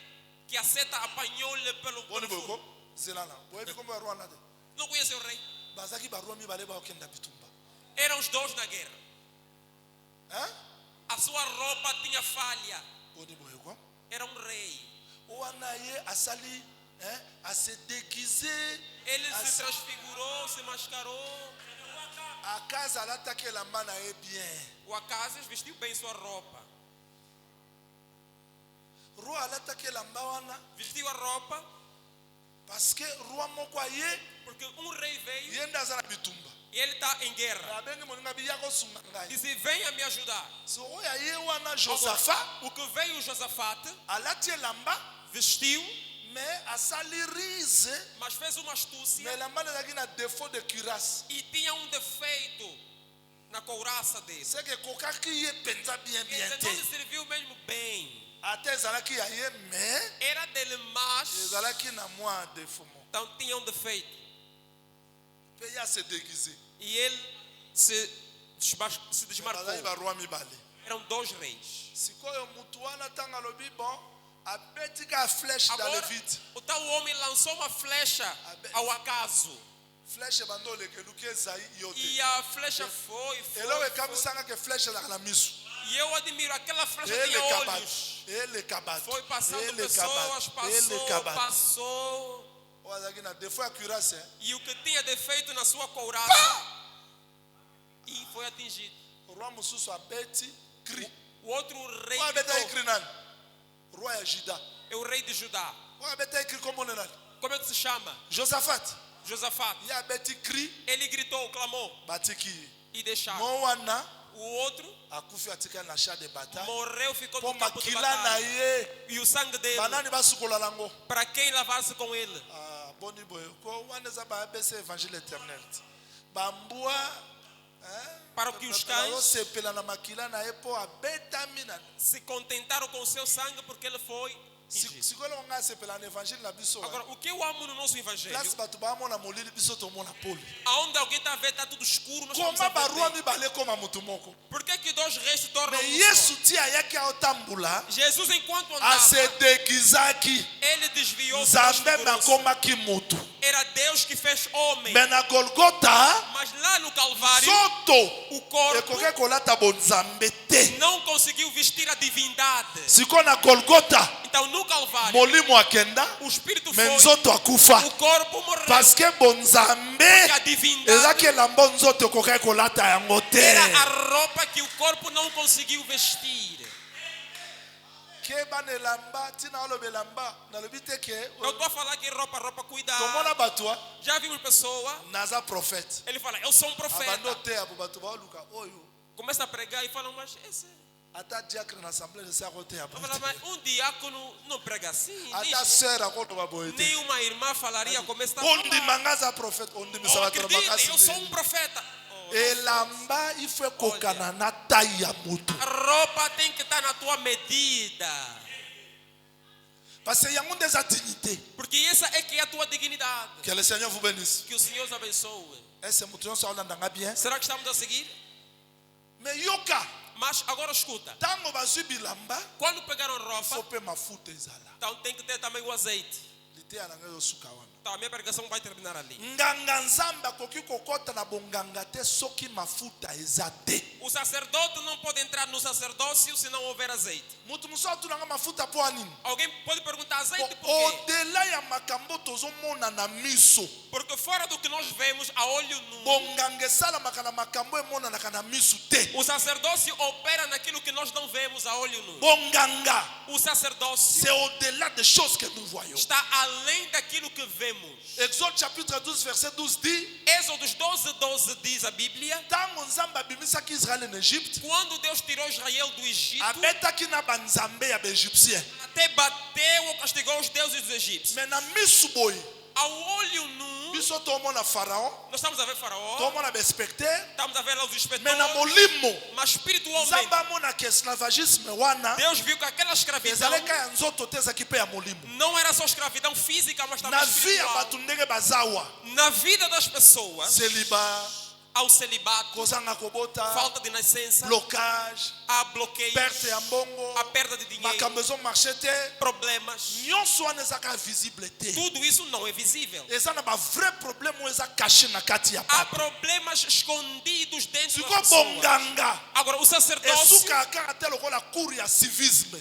Que a seta apanhou-lhe pelo Boni fundo. boko. Zelana. Oyebi komba roi nade. Não conhece o rei? Bazaki ba roi mi bale ba okenda bitumba. Eram os dois na guerra. Hein? A sua roupa tinha falha. Boni boko. Era um rei. Wana ye asali a se déguiser. Ele se transfigurou, se mascarou. A casa alataka elamba na ye bien. O Acasias vestiu bem sua roupa. Roi alataka elamba wana Vestiu a roupa parce que roi moko aye porque um rei veio ye nda aza na bitumba. e ele está em guerra. Abengi moninga bi ya kosunga ngai. Disse, venha me ajudar. So oyo aye wana Josaphat O que veio Josafate, alati elamba vestiu, mais asali rise mas fez uma astúcia mais elamba ezalaki na défaut de cuirasse. e tinha um defeito na couraça dele. C'est que ekokaki ye mpenza bien Ele bien não te. lhe serviu mesmo bem. Ata ezalaki ya ye mais Era dele, mas ezalaki na mwa défaut moko. então tinha um defeito. Mpe ye ase déguise. E ele se desmarcou. Bazali baroi mibale. Eram dois reis. Sikoyo mutu wana ntango alobi bon abetika a flèche dans le Agora, vide. o tal homem lançou uma flecha ao acaso. Flèche bando olekeluki ezai yo te. E a flecha foi. Eloko ekamisanga ke flèche ezalaka na miso. E eu admiro, aquela flecha Ele tinha kabato. olhos. Ele kabato. Foi passando Ele pessoas, kabato. Ele passou, kabato. passou. O azaki na défaut ya cuirasse. E o que tinha defeito na sua couraça e foi atingido. O roi mosusu abeti cri. O outro rei O abeta gritou, cri nani? Roi ya Juda. é o rei de Judá. O abeta cri como nani? Como é que se chama? Josaphat. Josafate. Ye abeti cri Ele gritou, clamou batiki. e deixaram. Mo wana O outro akufi atika na champ de bataille. morreu, ficou Po no campo de makila na batalha. ye. E o sangue dele, Banani basukola nango. para quem lavasse com ele? Ah, boni boye. Ko wana za ba abese évangile éternel. Bambua Para que os cães sepela na makila na ye po abetami na. se contentaram com o seu sangue porque ele foi fingir. Si on a sepelé l'évangile na biso. Agora, o que eu amo no nosso evangelho, Place batu ba mona molili biso to mona poli. aonde alguém está a ver, está tudo escuro, nós estamos Koma a ver barua bem. mi bale koma mutu moko. Por que que dois reis se tornam Mais um Yesu só? ti ayaki aotambula Jesus, enquanto a andava, se déguisaki. ele desviou Nzambe nakomaki mutu. Era Deus que fez homem. Mais na Golgotha Mas lá no Calvário, Zoto o corpo ekoke kolata bonzambe te. não conseguiu vestir a divindade. Siko na Golgotha Então no Calvário, molimo akenda o Espírito mais foi, nzoto akufa. o corpo morreu. Parce que bonzambe A divindade ezaki elamba nzoto ekoke kolata yango te. era a roupa que o corpo não conseguiu vestir. Keba nelamba tina olobe lamba nalobi te ke Eu estou a falar que roupa, cuidado. tomona batua Já vimos pessoa, naza prophète. ele fala, eu sou um profeta. Abando te abo batu baoluka oyo Começa a pregar e fala, mas esse... ata diacre na assemblée de sa côté Eu abo. falo, mas um diácono não prega assim. Ata sœur akoto baboete. Nem uma irmã falaria como está. Ondi mangaza prophète ondi Oh, misaba to acredita, makasi. eu sou um profeta. Oh, Elamba ife kokana na taille ya mutu. a roupa tem que estar na tua medida. Parce que yango des dignité. Porque essa é que é a tua dignidade. Que le Seigneur vous bénisse. Que o Senhor os abençoe. Est-ce que mutu so ndanga bien? Será que estamos a seguir? Mais yoka Mas agora escuta. tango bazwi bilamba Quando pegaram faut roupa, pe mafuta ezala. então tem que ter também o azeite. Lite ya nanga yo suka wana. Então a minha pregação vai terminar ali. Nganga nzamba koki kokota na bonganga te soki mafuta eza te. O sacerdote não pode entrar no sacerdócio se não houver azeite. Mutu muso atunanga mafuta po anini? Alguém pode perguntar azeite por quê? Au-delà ya makambo tozomona na miso. Porque fora do que nós vemos a olho nu, Bonganga esalamaka na makambo emonanaka na miso te. o sacerdócio opera naquilo que nós não vemos a olho nu. Bonganga, O sacerdócio c'est au-delà des choses que nous voyons. está além daquilo que vemos. Exode chapitre 12 verset 12 dit: Êxodos 12 diz a Bíblia, tango nzambe abimisaki Israël en Égypte, quando Deus tirou Israel do Egito, abetaki na banzambe ya baégyptien. até bateu ou castigou os deuses dos egípcios. Mais na miso boye, Ao olho nu, biso tomona Pharaon, nós estamos a ver Faraó, tomona bainspecteur, estamos a ver lá os mais na inspetores, molimo, mas espiritualmente, nzambe amonaki esclavagisme wana, Deus viu que aquela escravidão ezalaki ya nzoto te ezalaki mpe ya molimo. não era só escravidão física, mas também Na vi ya espiritual. bato ndenge bazawa, Na vida das pessoas, celibat, ao celibato, kozanga kobota, falta de nascença, blocage, há bloqueios, perte ya mbongo, a perda de dinheiro, makambo ezomarche te, problemas. nyonso wana ezaka visible te. Tudo isso não é visível. Eza na bavrai problème oyo eza caché na kati ya Há bato. problemas escondidos dentro Siko das pessoas. bonganga Agora, o sacerdócio, esukaka kaka te lokola cour ya civisme,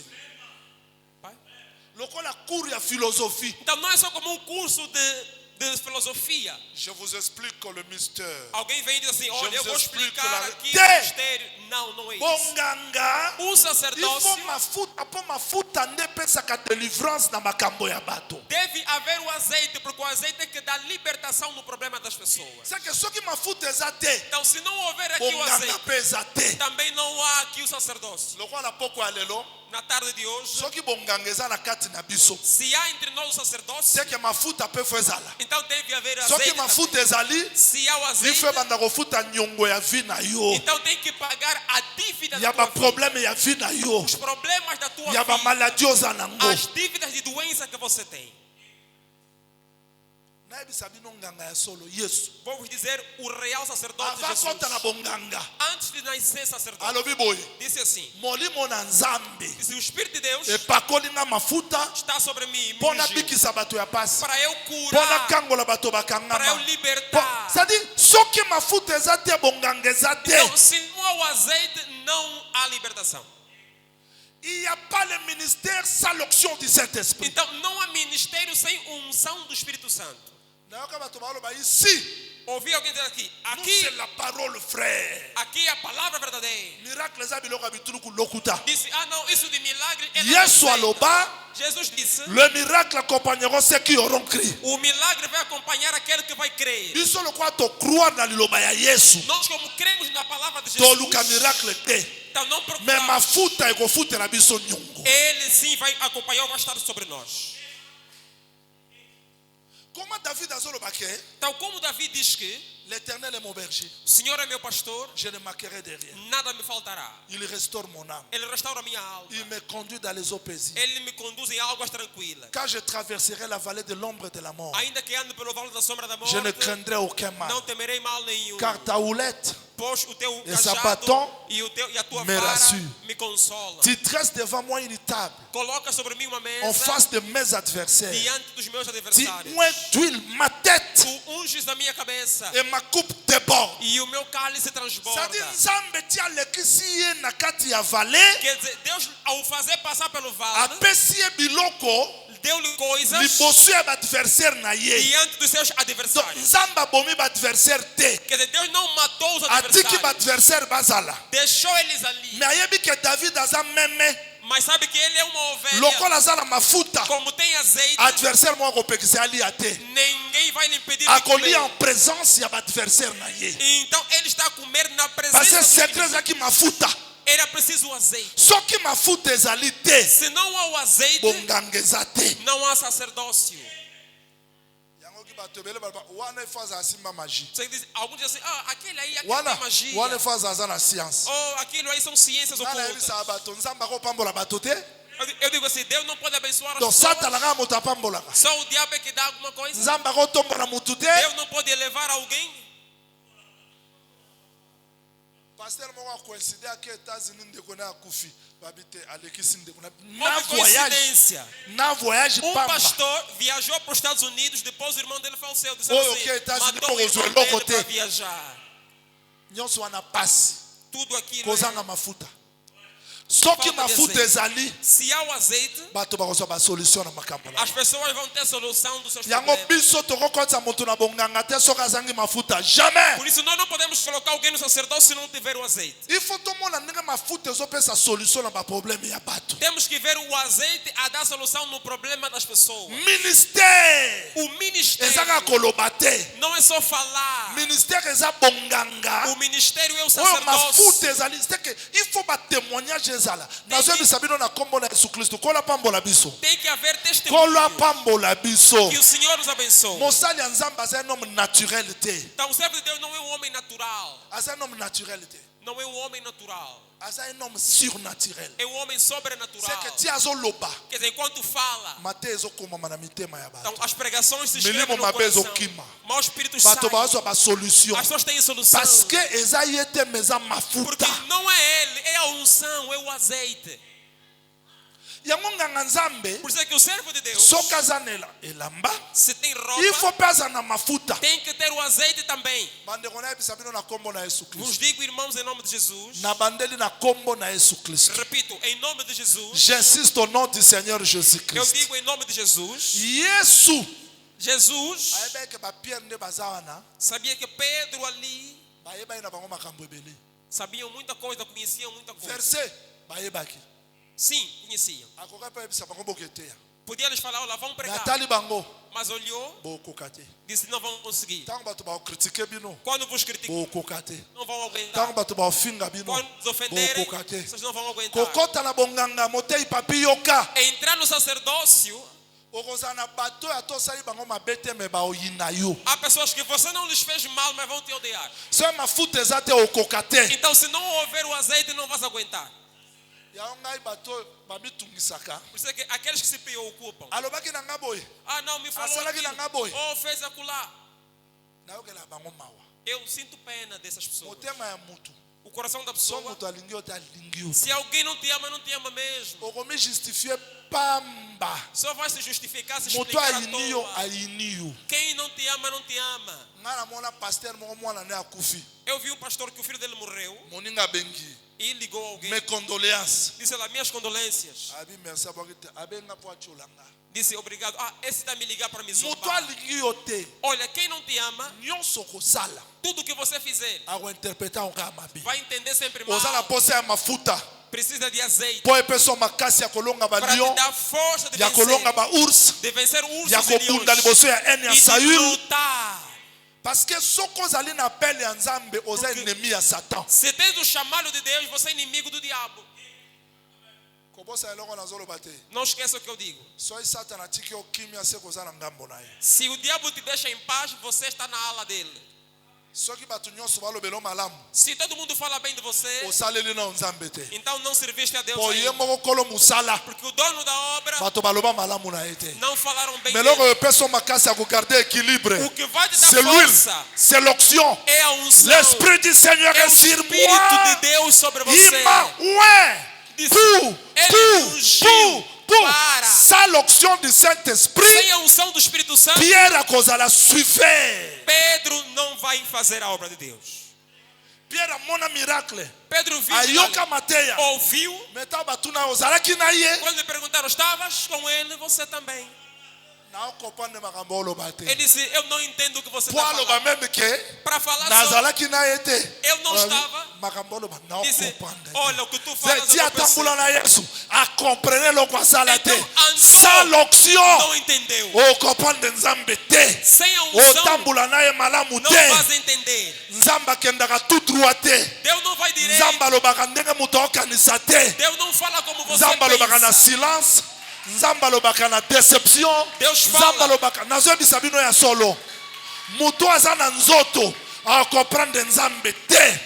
lokola cour ya philosophie. então não é só como um curso de filosofia. Je vous explique le mystère. Alguém vem e diz assim, olha, eu vous vou explique explicar la- aqui Te- o mistério. Não, não é isso. Bonganga O il sacerdócio faut mafuta po mafuta nde epesaka délivrance na makambo ya bato. deve haver o azeite, porque o azeite é que dá libertação no problema das pessoas. C'est que soki mafuta eza te, Então, se não houver aqui o bonganga azeite, mpe eza te. também não há aqui o sacerdócio. Lokola na poko ya lelo, Na tarde de hoje, soki bonganga eza na kati na biso, se há entre nós o sacerdócio, c'est que mafuta mpe fo ezala. então deve haver Soki azeite. mafuta também. ezali, Se há o azeite, life banda kofuta nyongo ya vi na yo, então tem que pagar a dívida ya da tua vida. baproblème ya vi na yo, Os problemas da tua ya vida, bamaladi oza nango. as dívidas de doença que você tem. Nayebisa bino nganga ya solo Yesu Vou vos dizer o real sacerdote ava Jesus. kota na bonganga Antes de nascer sacerdote, alobi boye disse assim: molimo na nzambe se o Espírito de Deus epakoli nga mafuta está sobre mim, me mpo ungiu, nabikisa bato ya pasi, para eu mpo curar, nakangola bato para eu bakangama. libertar. C'est-à-dire soki mafuta eza te bonganga eza te, Então, se não há o azeite, não há libertação. il n'y a pas le ministère sans l'onction du Saint-Esprit. Então, não há ministério sem unção do Espírito Santo. nayoka bato baloba ici Ouvi alguém dizer aqui, nous aqui, c'est la parole frère. aqui é a palavra verdadeira. Miracle eza biloko ya bituluku lokuta. Disse, não, isso de milagre é Yesu não aceita. aloba Jesus disse, le miracle accompagneront ceux qui auront cru. o milagre vai acompanhar aquele que vai crer. biso lokola tocroire na liloba ya Yesu Nós, como cremos na palavra de toluka Jesus, miracle te, então não me procuramos. mafuta ekofutela biso nyongo. Ele sim vai acompanhar, vai estar sobre nós. Comment David azoloba ke, Tal como Davi diz que l'Éternel est mon berger, o Senhor é meu pastor, je ne manquerai de rien. nada me faltará. Il restaure mon âme. Ele restaura a minha alma. Il me conduit dans les eaux paisibles. Ele me conduz em águas tranquilas. Quand je traverserai la vallée de l'ombre de la mort, Ainda que ande pelo vale da sombra da je ne morte, craindrai aucun mal. não temerei mal nenhum. Car ta houlette, Pois o teu esse cajado batom e a tua me vara rassure. me consolam. tu dresses devant moi une table Coloca sobre mim uma en mesa face de mes adversaires. diante dos meus Tu adversários. oins d'huile ma tête Tu unges a minha cabeça et ma coupe déborde. e o meu cálice transborda. C'est-à-dire, Nzambe ti alekisi ye na kati ya vallée, Quer dizer, Deus, ao fazer passar pelo vale, apesi ye biloko deu-lhe coisas liboso ya baadversaire na ye. diante dos seus Donc, adversários. Nzambe abomi baadversaire te, Quer dizer, Deus não matou os atiki adversários, baadversaire bazala. deixou eles ali. Mais ayebi ke David aza meme, Mas sabe que ele é uma ovelha. lokola aza na mafuta, Como tem azeite, adversaire moko akopekisa alia te. ninguém vai lhe impedir de Akolia en comer. présence ya baadversaire na ye. Então ele está a comer na Parce presença que dos secret inimigos. ezalaki mafuta. Era preciso o azeite. Soki mafuta ezali te, Se não há o azeite, bonganga eza te. não há sacerdócio. Yango ki bato ebele baloba, wana efo aza asimba magie. Você diz, alguns dizem assim, aquele aí aquele Wana tem magia. wana efo aza aza na science. Ou aquilo aí são ciências Nana ocultas. yebisa bato, Nzambe akopambola bato te. Eu digo assim, Deus não pode abençoar as Donc pessoas. Satan nga moto apambolaka. Só o diabo é que dá alguma coisa. Nzambe akotombola mutu te. Deus não pode elevar alguém. Pasteur moko akoincide ake États-Unis ndeko na akufi babite alekisi ndeko na Houve voyage. coincidência. Na voyage pamba. Pastor viajou para os Estados Unidos, depois o irmão dele faleceu. Disse Oi, assim, ok, Estados matou o Unidos, irmão louco, dele para te. viajar. Nyonso wana pasi. Tudo aquilo Kozanga mafuta. Soki Falta de mafuta azeite. ezali, se há o azeite, bato bakozwa ba solution na makambo na. as pessoas vão ter solução dos seus Yango problemas. biso tokokotisa moto na bonganga te soki azangi mafuta. Jamais. Por isso nós não podemos colocar alguém no sacerdócio se não tiver o azeite. Il faut tomona ndenge mafuta ezopesa solution na baproblème ya bato. Temos que ver o azeite a dar solução no problema das pessoas. Ministère O ministério ezaka koloba te. não é só falar. Ministère eza bonganga. O ministério é o Oyo sacerdócio. mafuta ezali c'est que il faut ba témoignage ezala. Nazoyebisa bino na kombo na Yesu Kristo. Kola pambola biso. Tem que haver Kola testemunho. pambola biso. Que o Senhor nos abençoe. Mosali ya Nzambe aza un homme naturel te. Então o servo de Deus não é um homem natural. Aza un homme naturel te. Não é um homem natural. Aza un homme surnaturel. É um homem sobrenatural. C'est que ti azoloba. Quer dizer, enquanto fala, Mate ezokomama na mitema ya bato. então as pregações se Milimo escrevem no mabe coração. ezokima. Mau espírito Bato sai. bazwa ba solution. As pessoas têm solução. Parce que eza ye te meza Porque mafuta. não é ele, é a unção, é o azeite. Yango nganga Nzambe Por isso é que o servo de Deus, soki aza na elamba, se tem il faut roupa, mpe aza na mafuta. tem que ter o azeite também. Bandeko nayebisa bino na kombo na Yesu Kristo. Vos digo, irmãos, em nome de Jesus, Na bandeli na kombo na Yesu Kristo. repito, em nome de Jesus, J'insiste au nom du Seigneur eu Jésus-Christ. digo em nome de Jesus, Yesu Jesus ayebaki bapierre nde baza wana sabia que Pedro ali bayebaki na bango makambo ebele. sabiam muita coisa, conheciam muita coisa. Verset bayebaki. Sim, conheciam. Akoka mpe ayebisa bango boketeya. Podia lhes falar, olha, vão pregar. Natali bango Mas olhou, bokoka te. disse, não vão conseguir. Ntango bato bakokritike bino Quando vos criticam, bokoka te. não vão aguentar. Ntango bato baofinga bino Quando vos ofenderem, bokoka te. vocês não vão aguentar. Kokota na bonganga motei papi yoka. Entrar no sacerdócio, Okozala na bato ya tosali bango mabe te me baoyina yo. há pessoas que você não lhes fez mal, mas vão te odiar. So mafuta eza te okoka te. Então, se não houver o azeite, não vas aguentar. Yango ngai bato bamitungisaka. Por isso é que aqueles que se preocupam, Alobaki na nga boye. não, me falou Asalaki na nga boye. aquilo, ou fez acolá. Nayokela bango mawa. Eu sinto pena dessas pessoas. Motema ya mutu. O coração da So pessoa, moto alingi yo te alingi yo. se alguém não te ama mesmo. Okomi justifie pamba. Só vai se justificar, se Moto explicar à ayini yo toa. ayini yo. Quem não te ama, não te ama. Nga namona pasteur moko mwana ne akufi. Eu vi um pastor que o filho dele morreu Moninga bengi. e ligou alguém. Mes condoléances. Disse lá, minhas condolências. Abi merci abokite. Abenga po acholanga. Disse, obrigado. Esse está me ligar para me Moto zombar. alingi yo te. Olha, quem não te ama, Nyonso kosala. tudo que você fizer, Akointerpreta onka mabe. vai entender sempre mal. Oza na posa ya mafuta. Precisa de azeite Po epeso makasi ya kolonga ba para te lion. dar força de Ya kolonga vencer. ba ours. De vencer ursos Ya e leões. kobunda liboso ya ene ya E de Saül. lutar. Parce que soko ozali na pele ya Nzambe oza ennemi ya Satan. Se tens o chamado de Deus, você é inimigo do diabo. Bobosa eloko nazolo bate. Não esqueça o que eu digo. Soi Satan tiki okimia se kozala ngambo na ye. Se o diabo te deixa em paz, você está na ala dele. Soki batu nyonso balobelo malamu. Se todo mundo fala bem de você, Osaleli na nzambe te. então não serviste a Deus Po ye ainda. moko kolo musala. Porque o dono da obra Bato baloba malamu na ye te. não falaram bem Mais lorsque dele. le personne m'a cassé à vous garder équilibre, O que vai te dar c'est l'huile, força c'est l'onction. é a unção. L'esprit du Seigneur É est o sur Espírito moi. de Deus sobre Il você. m'a oint Disse, pour para. ça l'onction du Saint-Esprit. Sem a unção do Espírito Santo, Pierre a cause la suivait. Pedro não vai fazer a obra de Deus. Pierre a mon miracle. Pedro viu, Ayoka mateya. ouviu. Meta batuna ozalaki na ye. Quando lhe perguntaram, estavas com ele, você também. Na comprendre makambo lobate. Ele disse, eu não entendo o que você está Pour loba falando. même que Para falar sobre, nazalaki na ye te. eu não estava. Makambo loba na Disse, comprendre. olha o que tu falas, Dia eu não percebo. tambula na Yesu. A comprendre lo kwa sala te. Então, andou. Sans l'onction. Não entendeu. O comprendre nzambe te. Sem a O unção, tambula na ye malamu não te. vas entender. Nzamba kendaka tout droit te. Deus não vai direito. Nzamba lobaka ndenge muto okanisa te. Deus não fala como você Nzamba lobaka na pensa. silence. Nzamba lobaka na déception. Deus fala. Nzamba lobaka nazoyebisa bino ya solo. Muto aza na nzoto a comprendre nzambe te.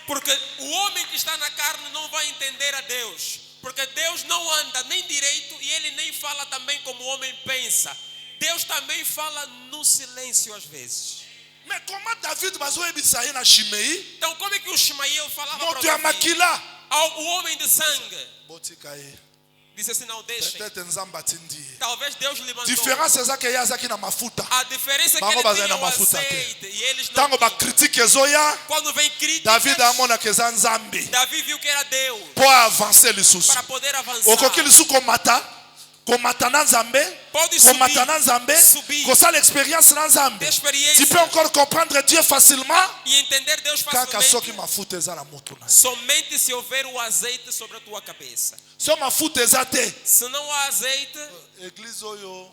Porque o homem que está na carne não vai entender a Deus. Porque Deus não anda nem direito e ele nem fala também como o homem pensa. Deus também fala no silêncio às vezes. Mais comment David bazoyebisa ye na Shimei? Então como é que o Ismael falava Moto para ya Davi? makila. O homem de sangue Botika ye. disse assim, não deixem. Peut-être nzamba atindi ye. Talvez Deus lhe mandou. Différence eza ke ye azaki na mafuta. A diferença é que Bango ele bazali tinha na o mafuta te. azeite e eles não Tango ba tinham. critique ezoya, Quando vem crítica, David amonaka eza nzambe. Davi viu que era Deus Po avancer lisusu. para poder avançar. Okoki lisu komata. Komata na nzambe. Pode Komata na nzambe. subir. Kosala expérience na nzambe. D'expériência. Tu peux encore comprendre Dieu facilement. E entender Deus Kaka soki facilmente mafuta eza na moto na ye. somente se houver o azeite sobre a tua cabeça. So mafuta eza te. Se não há azeite, Église oyo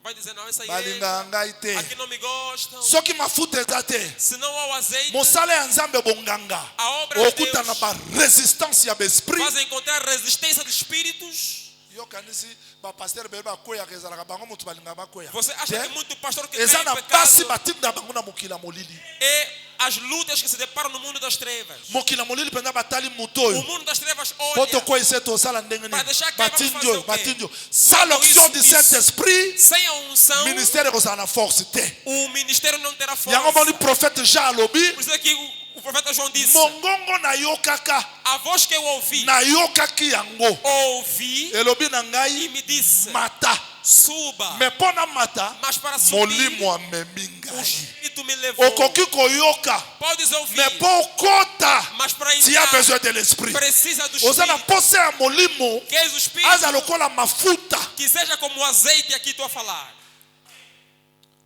vai dizer, não, essa balinga igreja ngai te. aqui não me gostam. Soki mafuta eza te. Se não há o azeite, Mosala ya nzambe bonganga. a obra de Okuta na Deus ba resistance ya esprit. vas encontrar resistência de espíritos. Yokanisi ba pasteur be ba koya kezalaka bango mutu balinga ba koya. Você acha que muito pastor que Eza tem na pecado basi batinda bango na mokila molili. é as lutas que se deparam no mundo das trevas. Mokila molili penda batali mutu O oyo. mundo das trevas Poto olha, ko ise to sala ndenge Para ni. deixar que vamos fazer Batindio, o quê? batindio. Sans l'onction du Saint-Esprit, sem a unção, ministère kozala na force te. o ministério não terá Yango moni força. prophète Jean alobi, Por isso é que o profeta João disse, mongongo na yokaka, a voz que eu ouvi, na yokaki yango. ouvi Elobi na e ngai me disse, mata. suba. Mais pona mata, Mas para subir, molimo amemi o ngai. Espírito me levou. Okoki koyoka, Podes ouvir, mais po kota, mas para tu as entrar, besoin de l'esprit. precisa do Oza na Espírito. pose ya molimo, Que és o Espírito, aza lokola mafuta. que seja como o azeite aqui estou a falar.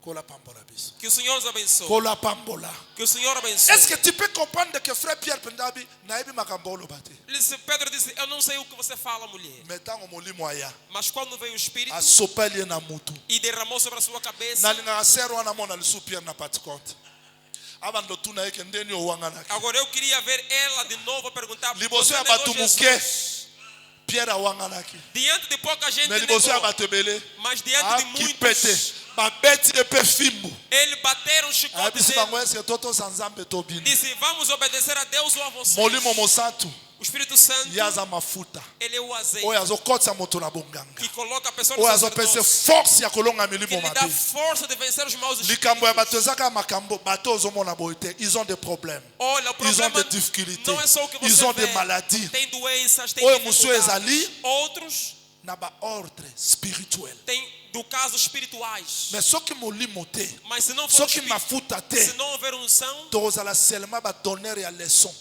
Kola pambola biso. Que o Senhor os abençoe. Kola pambola. Que o Senhor abençoe. Est-ce que tu peux comprendre que frère Pierre Pendabi naibi makambolo bate? Pedro disse, eu não sei o que você fala, mulher. Metango molimo aya. Mas quando veio o Espírito Asopeli na mutu. e derramou sobre a sua cabeça, Nalinga sero wana mona lisu Pierre na patikonte. Abando tuna yeke ndeni owanga naki. agora eu queria ver ela de novo a perguntar, Liboso você ya negou batu Jesus? muke. Pierre awanga naki. Diante de pouca gente Mais liboso ya negou, batu ebele. mas diante de Ki pete. muitos, Babeti epe fimbu. ele bateram chicote Ayebisi dele. bango eske toto sanzambe tobini. Disse, vamos obedecer a Deus ou a você. Molimo mosantu. O Espírito Santo, Yaza mafuta. ele é o azeite Oyo azokotisa moto na bonganga. que coloca a pessoa Oyo no azopesa sacerdócio, force ya kolonga que milimo lhe dá mabe. força de vencer os maus Likambo ya espíritos. bato ezaka makambo bato ozomona boye te. Ils ont des problèmes. Olha, o Ils ont problema des difficultés. não é só o que você Ils ont vê. des maladies. Tem doenças, tem Oyo musu dificuldades. ezali Outros na ba ordre spirituel. têm do caso espirituais. Mais soki molimo te, Mas se não for soki espírito, mafuta te, se não houver unção, tozala seulement ba donner ya leçon.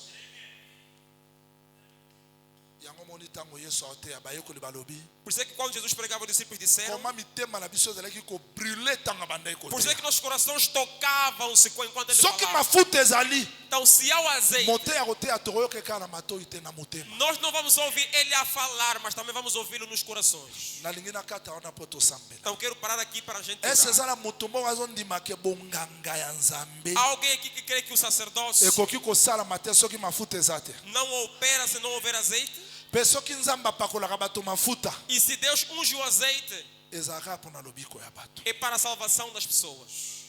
Yango moni tango Yesu aote abayekoli balobi. por isso é que quando Jesus pregava, os discípulos disseram, Comment mitema na biso ezalaki ko brûler tango bandai ko. por isso é que nossos corações tocavam-se enquanto ele Soki falava. mafuta ezali, Então, se há o azeite, mote ya koteya toroyoka kaka na matoi te na motema. nós não vamos ouvir ele a falar, mas também vamos ouvi-lo nos corações. Nalingi nakata wana po tosambela. Então, quero parar aqui para a gente Ese orar. eza na moto moko azondimaka bonganga ya nzambe. Há alguém aqui que crê que o sacerdócio Ekoki kosalama te soki mafuta eza te. não opera se não houver azeite? Pe soki nzamba pakolaka bato mafuta E se Deus unge o azeite, ezalaka mpona lobiko ya bato. é para a salvação das pessoas.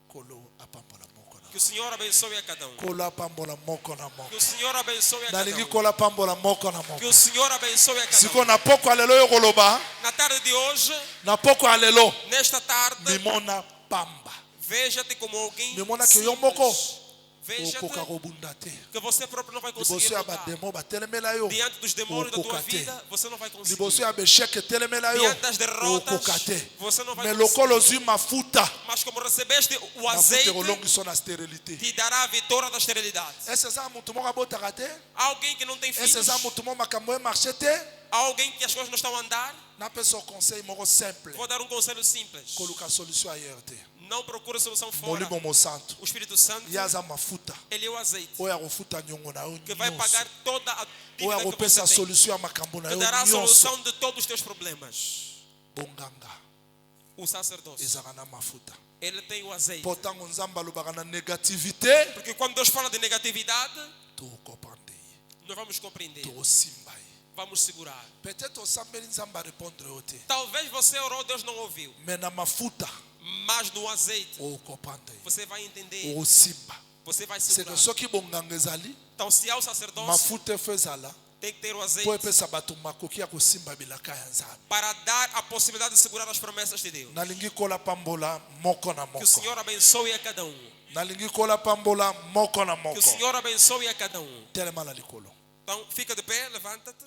Kolo apambola moko na Que o Senhor abençoe a cada um. kolo apambola moko na Que moko. o Senhor abençoe a cada Nalingi um. kolo apambola moko na Que moko. o Senhor abençoe a cada Siko um. na poko alelo yo koloba, Na tarde de hoje, na poko alelo nesta tarde, mimona pamba. veja-te como alguém Mimona que yo moko simples. Veja-te okoka kobunda te. que você próprio não vai conseguir Liboso ya lutar. bademo batelemela yo Diante dos demônios da tua okoka te. vida, você não vai conseguir. Liboso ya besheke telemela yo Diante das derrotas, okoka te. você não vai Me conseguir. lokolo zwi mafuta Mas como recebeste o mafuta azeite, ekolongiso na sterilité. te dará a vitória da esterilidade. Ese eza mutu moko abotaka te? Há alguém que não tem filhos, Ese eza mutu moko makambo emarche te? há alguém que as coisas não estão a andar. Napesa o conseil moko simple Vou dar um conselho simples. koluka solution ailleurs te. Não procure solução fora. Molimo mosantu O Espírito Santo, ye aza mafuta ele é o azeite oyo akofuta niongo na yo que vai pagar nyonso, toda a oyo dívida que akopesa você tem. solution ya makambo na Que yo dará a nyonso. solução de todos os teus problemas. Bonganga O sacerdócio, ezalaka na mafuta ele tem o azeite. mpo ntango nzambe alobaka na négativité Porque quando Deus fala de negatividade, tokoprendre ye nós vamos compreender, tokosimba ye. vamos segurar. Peut-être osambeli nzambe arépondre yo te, Talvez você orou, Deus não ouviu. me na mafuta Mas no azeite, okoprendre ye você vai entender, okosimba. você vai seke segurar. soki bonganga ezali Então, se há o sacerdócio, mafuta efo ezala tem que ter o mpo azeite epesa bato makoki ya kosimba bilaka ya nzambe. para dar a possibilidade de segurar as promessas de Deus. Nalingi kola pambola moko na Que moko. o Senhor abençoe a cada um. Nalingi kola pambola moko na Que moko. o Senhor abençoe a cada um. Telema na likolo. Então, fica de pé, levanta-te.